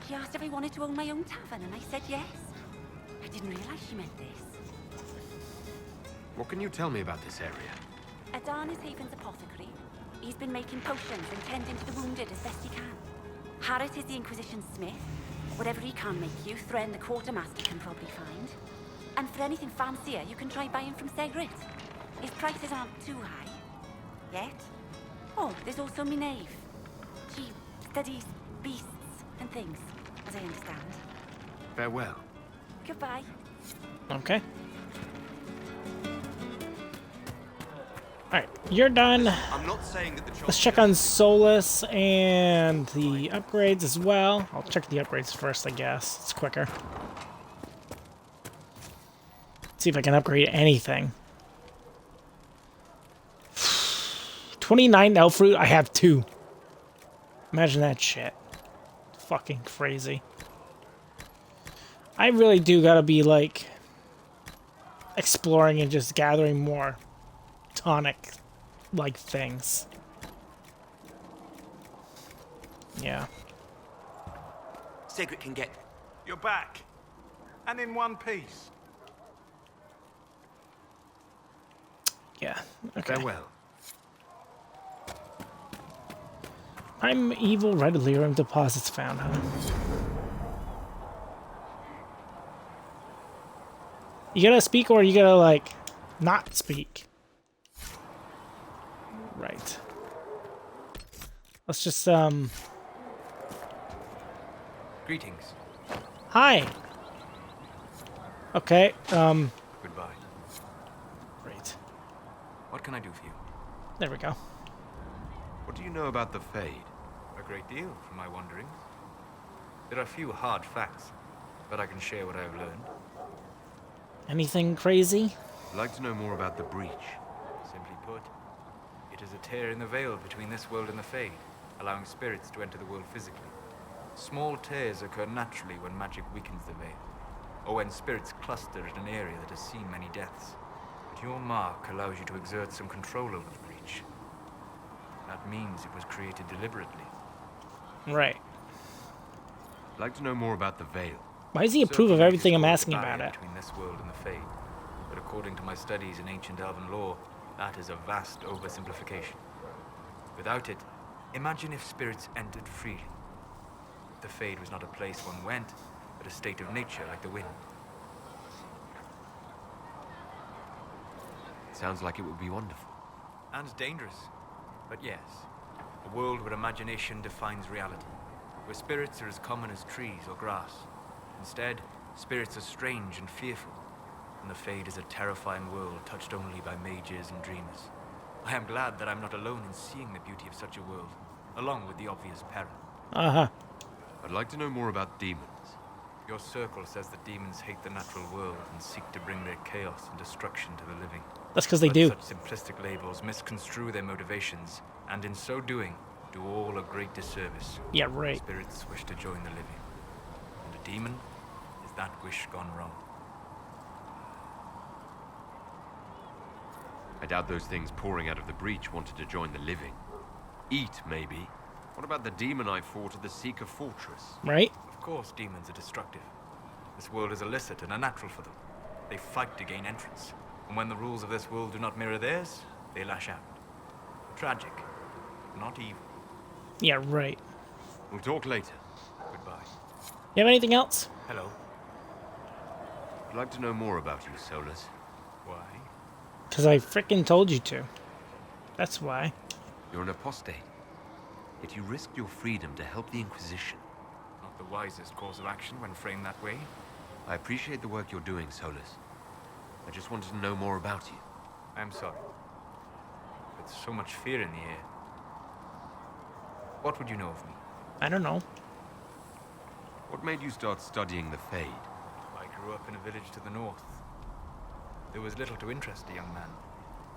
She asked if I wanted to own my own tavern, and I said yes. I didn't realize she meant this. What can you tell me about this area? Adan is Haven's apothecary. He's been making potions and tending to the wounded as best he can. Harrit is the Inquisition smith. Whatever he can't make you, Thren the quartermaster can probably find. And for anything fancier, you can try buying from Segrit. His prices aren't too high. Yet. Oh, there's also Minave. She studies beasts and things, as I understand. Farewell. Goodbye. Okay. Alright, you're done. I'm not saying that the Let's check on Solus and the upgrades as well. I'll check the upgrades first, I guess. It's quicker. See if I can upgrade anything. 29 elf fruit, I have 2. Imagine that shit. Fucking crazy. I really do gotta be, like, exploring and just gathering more tonic-like things. Yeah. Sigrid can get... You're back. And in one piece. Yeah. Okay. Farewell. I'm evil red lyrium deposits found, huh? You gotta speak or you gotta, like, not speak? Right. Let's just, Greetings. Hi! Okay, Goodbye. great. What can I do for you? There we go. What do you know about the Fade? A great deal from my wanderings. There are few hard facts, but I can share what I have learned. Anything crazy? I'd like to know more about the breach. Simply put, it is a tear in the veil between this world and the Fade, allowing spirits to enter the world physically. Small tears occur naturally when magic weakens the veil, or when spirits cluster at an area that has seen many deaths. But your mark allows you to exert some control over the breach. That means it was created deliberately. Right. I'd like to know more about the Veil. Why does he approve of Certainly everything I'm it is asking the about barrier it? between this world and the Fade, but according to my studies in ancient elven lore, that is a vast oversimplification. Without it, imagine if spirits entered freely. The Fade was not a place one went, but a state of nature like the wind. Sounds like it would be wonderful. And dangerous. But yes, a world where imagination defines reality, where spirits are as common as trees or grass. Instead, spirits are strange and fearful, and the Fade is a terrifying world touched only by mages and dreamers. I am glad that I'm not alone in seeing the beauty of such a world, along with the obvious peril. Uh-huh. I'd like to know more about demons. Your circle says that demons hate the natural world and seek to bring their chaos and destruction to the living. That's because they But do. such simplistic labels misconstrue their motivations, and in so doing, do all a great disservice. Yeah, right. Spirits wish to join the living, and a demon is that wish gone wrong. I doubt those things pouring out of the breach wanted to join the living. Eat, maybe. What about the demon I fought at the Seeker Fortress? Right? Of course, demons are destructive. This world is illicit and unnatural for them. They fight to gain entrance, and when the rules of this world do not mirror theirs, they lash out. Tragic, not evil. Yeah, right. We'll talk later. Goodbye. You have anything else? Hello. I'd like to know more about you, Solus. Why? Because I frickin' told you to. That's why. You're an apostate. Yet you risked your freedom to help the Inquisition. Not the wisest course of action when framed that way. I appreciate the work you're doing, Solus. I just wanted to know more about you. I'm sorry. With so much fear in the air. What would you know of me? I don't know. What made you start studying the Fade? I grew up in a village to the north. There was little to interest a young man,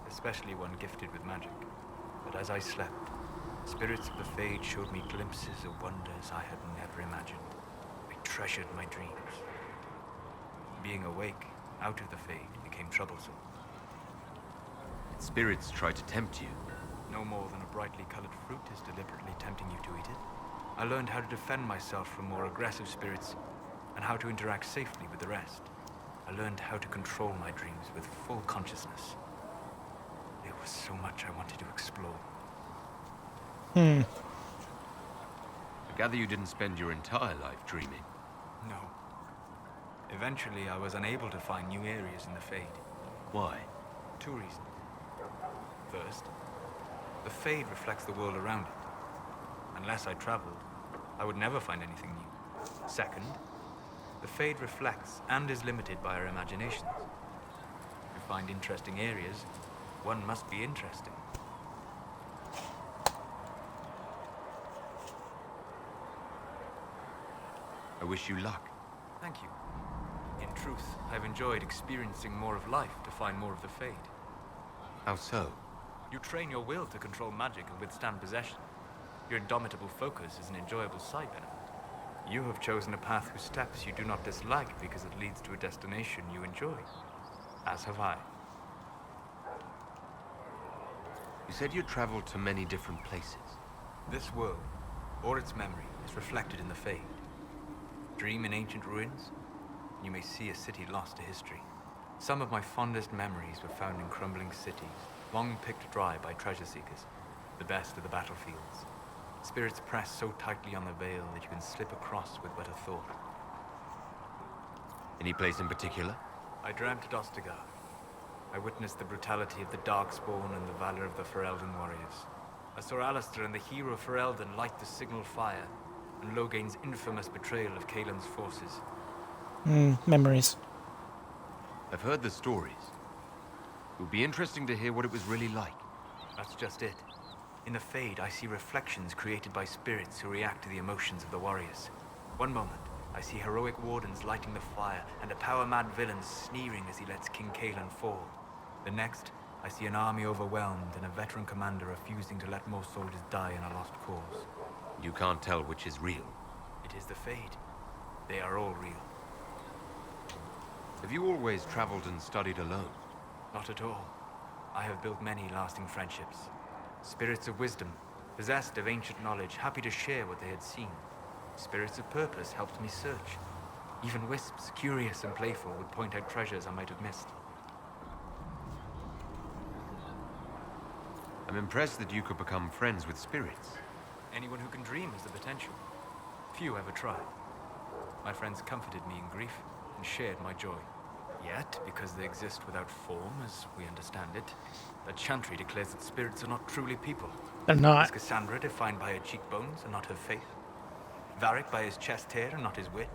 especially one gifted with magic. But as I slept, spirits of the Fade showed me glimpses of wonders I had never imagined. I treasured my dreams. Being awake, out of the Fade, became troublesome. Spirits try to tempt you. No more than a brightly colored fruit is deliberately tempting you to eat it. I learned how to defend myself from more aggressive spirits, and how to interact safely with the rest. I learned how to control my dreams with full consciousness. There was so much I wanted to explore. I gather you didn't spend your entire life dreaming. No. Eventually, I was unable to find new areas in the Fade. Why? 2 reasons. First, the Fade reflects the world around it. Unless I traveled, I would never find anything new. Second, the Fade reflects and is limited by our imaginations. To find interesting areas, one must be interesting. I wish you luck. Thank you. In truth, I've enjoyed experiencing more of life to find more of the Fade. How so? You train your will to control magic and withstand possession. Your indomitable focus is an enjoyable side benefit. You have chosen a path whose steps you do not dislike because it leads to a destination you enjoy. As have I. You said you traveled to many different places. This world, or its memory, is reflected in the Fade. Dream in ancient ruins, and you may see a city lost to history. Some of my fondest memories were found in crumbling cities, long picked dry by treasure seekers, the best of the battlefields. Spirits press so tightly on the veil that you can slip across with but a thought. Any place in particular? I dreamt at Ostagar. I witnessed the brutality of the Darkspawn and the valor of the Ferelden warriors. I saw Alistair and the hero Ferelden light the signal fire, and Logain's infamous betrayal of Kaelin's forces. Memories. I've heard the stories. It would be interesting to hear what it was really like. That's just it. In the Fade, I see reflections created by spirits who react to the emotions of the warriors. One moment, I see heroic wardens lighting the fire, and a power-mad villain sneering as he lets King Kaelin fall. The next, I see an army overwhelmed and a veteran commander refusing to let more soldiers die in a lost cause. You can't tell which is real. It is the Fade. They are all real. Have you always traveled and studied alone? Not at all. I have built many lasting friendships. Spirits of wisdom, possessed of ancient knowledge, happy to share what they had seen. Spirits of purpose helped me search. Even wisps, curious and playful, would point out treasures I might have missed. I'm impressed that you could become friends with spirits. Anyone who can dream has the potential. Few ever try. My friends comforted me in grief and shared my joy. Yet, because they exist without form, as we understand it, the Chantry declares that spirits are not truly people. They're not. Is Cassandra defined by her cheekbones and not her face? Varric by his chest hair and not his wit?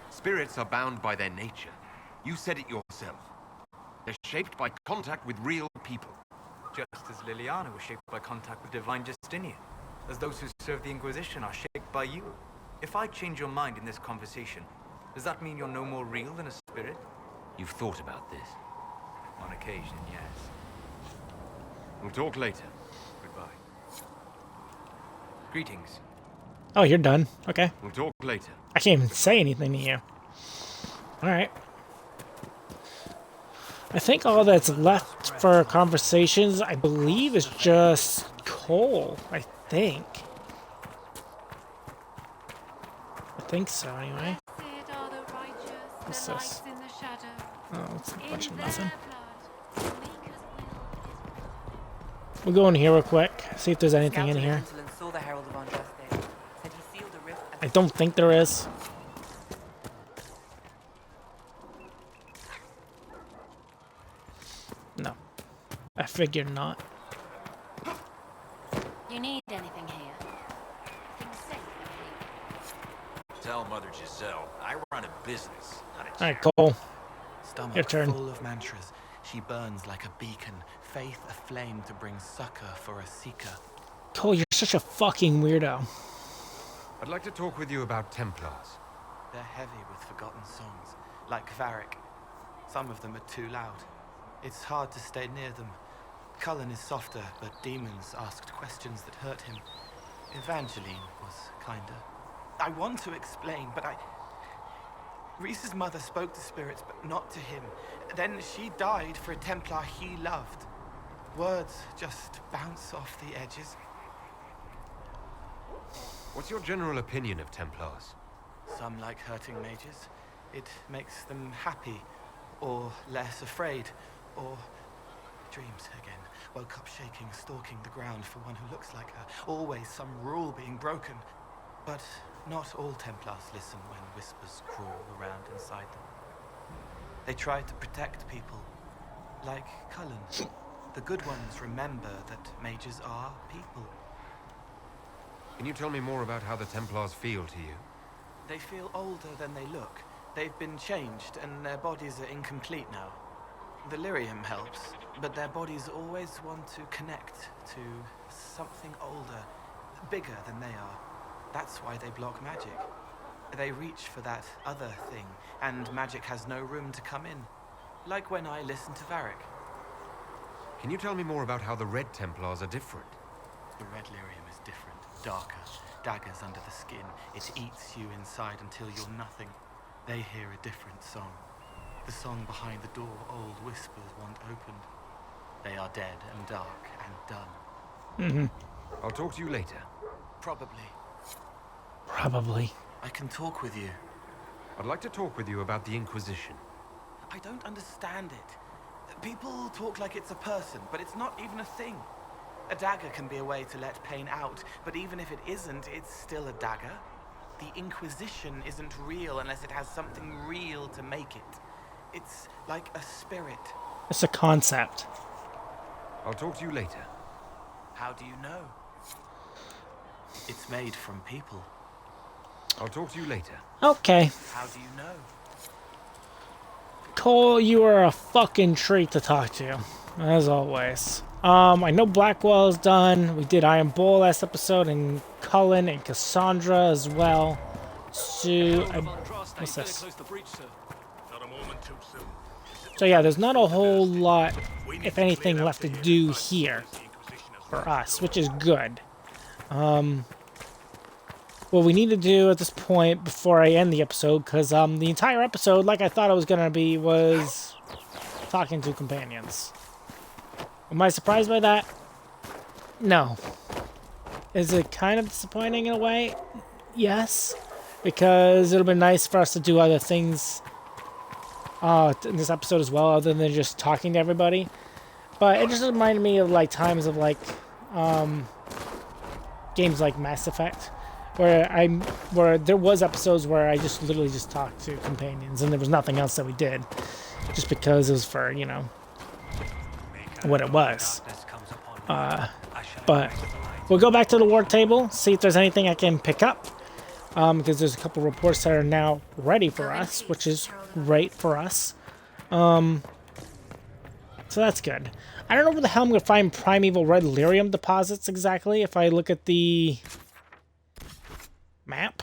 Spirits are bound by their nature. You said it yourself. They're shaped by contact with real people. Just as Liliana was shaped by contact with divine Justinian. As those who serve the Inquisition are shaped by you. If I change your mind in this conversation, does that mean you're no more real than a spirit? You've thought about this. On occasion, yes. We'll talk later. Goodbye. Greetings. Oh, you're done. Okay. We'll talk later. I can't even say anything to you. Alright. I think all that's left for conversations, I believe, is just Cole. I think. I think so, anyway. What's this? Oh, it's a bunch of nothing. We'll go in here real quick, see if there's anything in here. I don't think there is. No. I figured not. You need anything here? Things safe, I believe. Tell Mother Giselle, I run a business, not a Alright, Cole. Stomach Your turn. full of mantras, she burns like a beacon, faith aflame to bring succor for a seeker. Cole, you're such a fucking weirdo. I'd like to talk with you about Templars. They're heavy with forgotten songs, like Varric. Some of them are too loud. It's hard to stay near them. Cullen is softer, but demons asked questions that hurt him. Evangeline was kinder. I want to explain, but Reese's mother spoke to spirits, but not to him. Then she died for a Templar he loved. Words just bounce off the edges. What's your general opinion of Templars? Some like hurting mages. It makes them happy, or less afraid, or dreams again. Woke up shaking, stalking the ground for one who looks like her. Always some rule being broken. But not all Templars listen when whispers crawl around inside them. They try to protect people, like Cullen. The good ones remember that mages are people. Can you tell me more about how the Templars feel to you? They feel older than they look. They've been changed, and their bodies are incomplete now. The lyrium helps, but their bodies always want to connect to something older, bigger than they are. That's why they block magic. They reach for that other thing, and magic has no room to come in. Like when I listen to Varric. Can you tell me more about how the Red Templars are different? The red lyrium is different, darker, daggers under the skin. It eats you inside until you're nothing. They hear a different song. The song behind the door old whispers want opened. They are dead and dark and done. I'll talk to you later. Probably. Probably. I can talk with you. I'd like to talk with you about the Inquisition. I don't understand it. People talk like it's a person, but it's not even a thing. A dagger can be a way to let pain out, but even if it isn't, it's still a dagger. The Inquisition isn't real unless it has something real to make it. It's like a spirit. It's a concept. I'll talk to you later. How do you know? It's made from people. I'll talk to you later. Okay. How do you know? Cole, you are a fucking treat to talk to, as always. I know Blackwell's done. We did Iron Bull last episode, and Cullen and Cassandra as well. So, what's this? So yeah, there's not a whole lot, if anything, left to do here for us, which is good. What we need to do at this point before I end the episode, because the entire episode, like I thought it was going to be, was talking to companions. Am I surprised by that? No. Is it kind of disappointing in a way? Yes. Because it'll be nice for us to do other things in this episode as well, other than just talking to everybody. But it just reminded me of like times of like games like Mass Effect, where there was episodes where I just literally just talked to companions and there was nothing else that we did, just because it was for, you know, what it was. But we'll go back to the war table, see if there's anything I can pick up, because there's a couple reports that are now ready for us, which is great for us. So that's good. I don't know where the hell I'm going to find primeval red lyrium deposits exactly if I look at the map.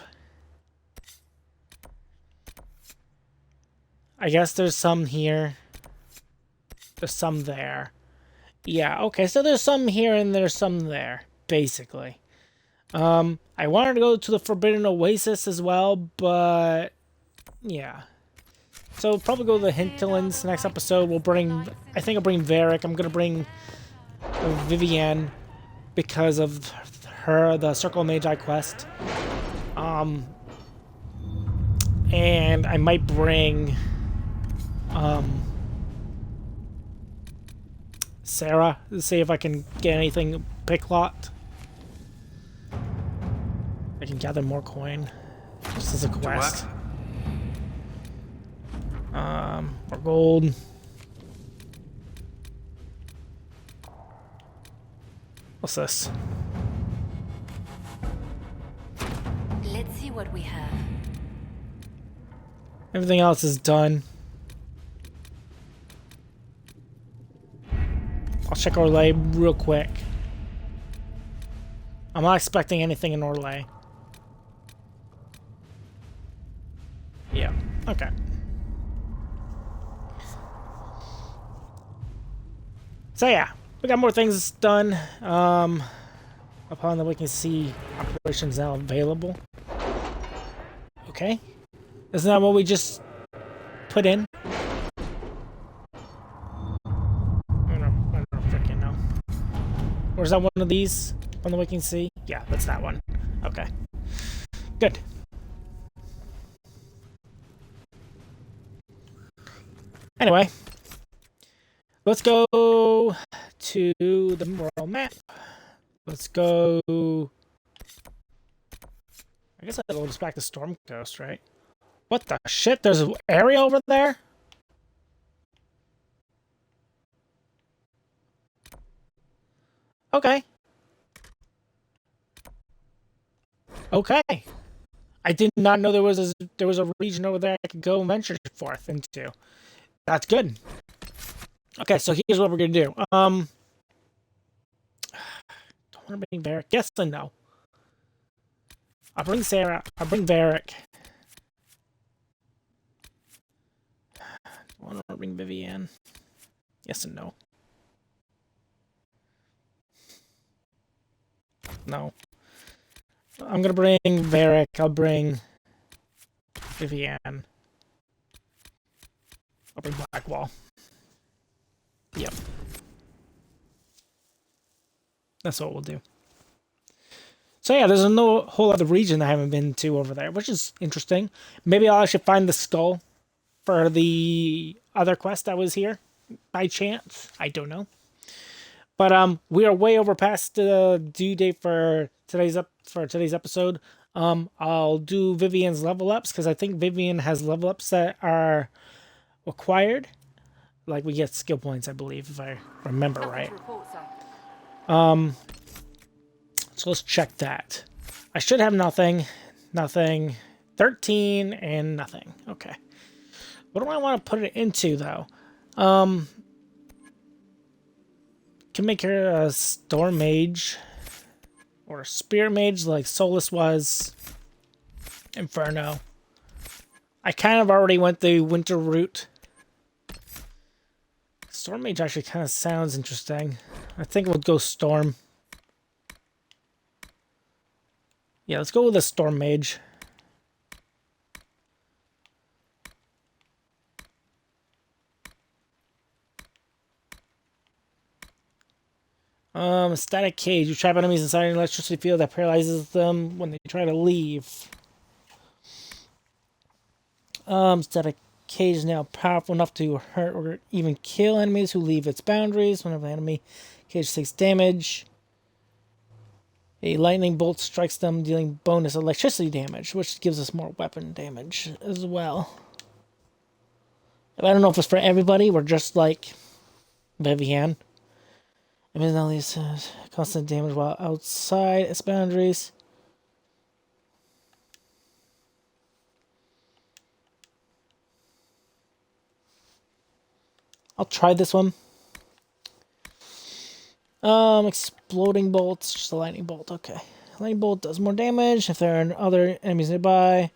I guess there's some here. There's some there. Yeah, okay, so there's some here and there's some there, basically. I wanted to go to the Forbidden Oasis as well, but yeah. So we'll probably go to the Hinterlands next episode. We'll bring, I think I'll bring Varric. I'm gonna bring Vivienne because of her, the Circle of Magi quest. And I might bring Sarah to see if I can get anything pick-locked. I can gather more coin just as a quest. More gold. What's this? Let's see what we have. Everything else is done. I'll check Orlais real quick. I'm not expecting anything in Orlais. Yeah, okay. So yeah, we got more things done. Upon that we can see operations now available. Okay. Isn't that what we just put in? I don't freaking know. Or is that one of these on the we can see? Yeah, that's that one. Okay. Good. Anyway, let's go to the world map. Let's go. I guess that'll just back to Storm Coast, right? What the shit? There's an area over there? Okay. Okay. I did not know there was a region over there I could go venture forth into. That's good. Okay, so here's what we're gonna do. Don't want to bring Varric. Yes and no. I'll bring Sarah. I'll bring Varric. I want to bring Vivienne. Yes and no. No. I'm gonna bring Varric. I'll bring Vivienne. I'll bring Blackwall. Yep. That's what we'll do. So yeah, there's no whole other region I haven't been to over there, which is interesting. Maybe I'll actually find the skull for the other quest that was here by chance. I don't know. But we are way over past the due date for today's episode. I'll do Vivienne's level ups because I think Vivienne has level ups that are required. Like we get skill points, I believe, if I remember right. So let's check that. I should have nothing, 13, and nothing. Okay. What do I want to put it into, though? Can make her a Storm Mage or a Spirit Mage like Solus was. Inferno. I kind of already went the winter route. Storm Mage actually kind of sounds interesting. I think we'll go Storm. Yeah, let's go with a Storm Mage. Static cage. You trap enemies inside an electricity field that paralyzes them when they try to leave. Static cage is now powerful enough to hurt or even kill enemies who leave its boundaries. Whenever the enemy cage takes damage, a lightning bolt strikes them, dealing bonus electricity damage, which gives us more weapon damage as well. I don't know if it's for everybody. We're just like Vivienne. It means now these constant damage while outside its boundaries. I'll try this one. Exploding bolts, just a lightning bolt. Okay, lightning bolt does more damage if there are other enemies nearby.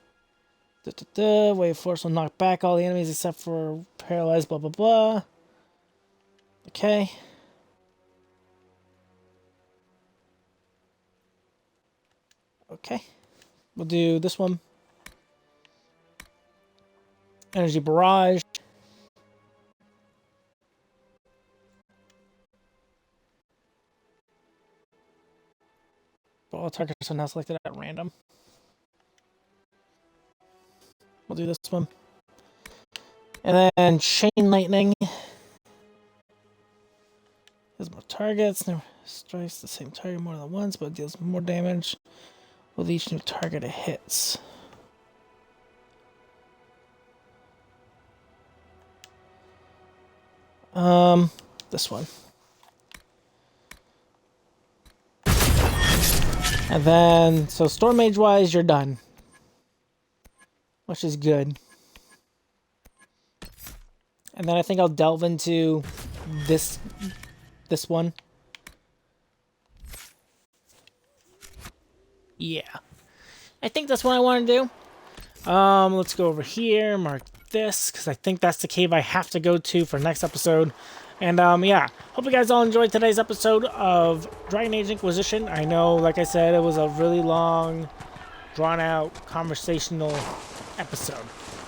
Wave force will knock back all the enemies except for paralyzed. Blah blah blah. Okay. Okay, we'll do this one. Energy barrage. All targets are now selected at random. We'll do this one. And then chain lightning. Has more targets. Never strikes the same target more than once, but deals more damage with each new target it hits. This one. And then, so Storm Mage-wise, you're done. Which is good. And then I think I'll delve into this one. Yeah. I think that's what I want to do. Let's go over here, mark this, because I think that's the cave I have to go to for next episode. And, yeah, hope you guys all enjoyed today's episode of Dragon Age Inquisition. I know, like I said, it was a really long, drawn-out, conversational episode.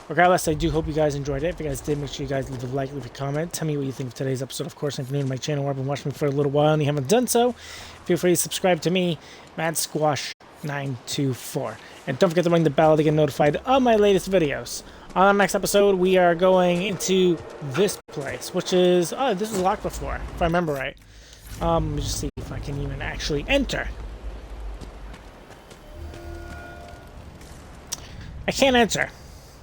Regardless, I do hope you guys enjoyed it. If you guys did, make sure you guys leave a like, leave a comment. Tell me what you think of today's episode. Of course, if you're new to my channel or have been watching me for a little while and you haven't done so, feel free to subscribe to me, Mad Squash 924. And don't forget to ring the bell to get notified of my latest videos. On our next episode, we are going into this place, which is... Oh, this was locked before, if I remember right. Let me just see if I can even actually enter. I can't enter.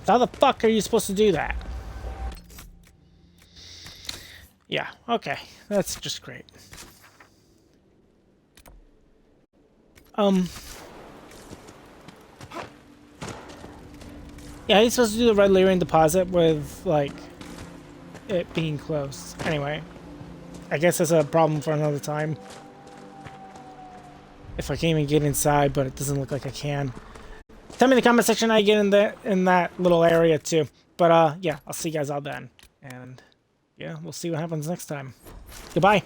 How the fuck are you supposed to do that? Yeah, okay. That's just great. Yeah, he's supposed to do the red Lyrian deposit with, like, it being close. Anyway, I guess that's a problem for another time. If I can't even get inside, but it doesn't look like I can. Tell me in the comment section how you get in that little area too. But yeah, I'll see you guys all then. And yeah, we'll see what happens next time. Goodbye.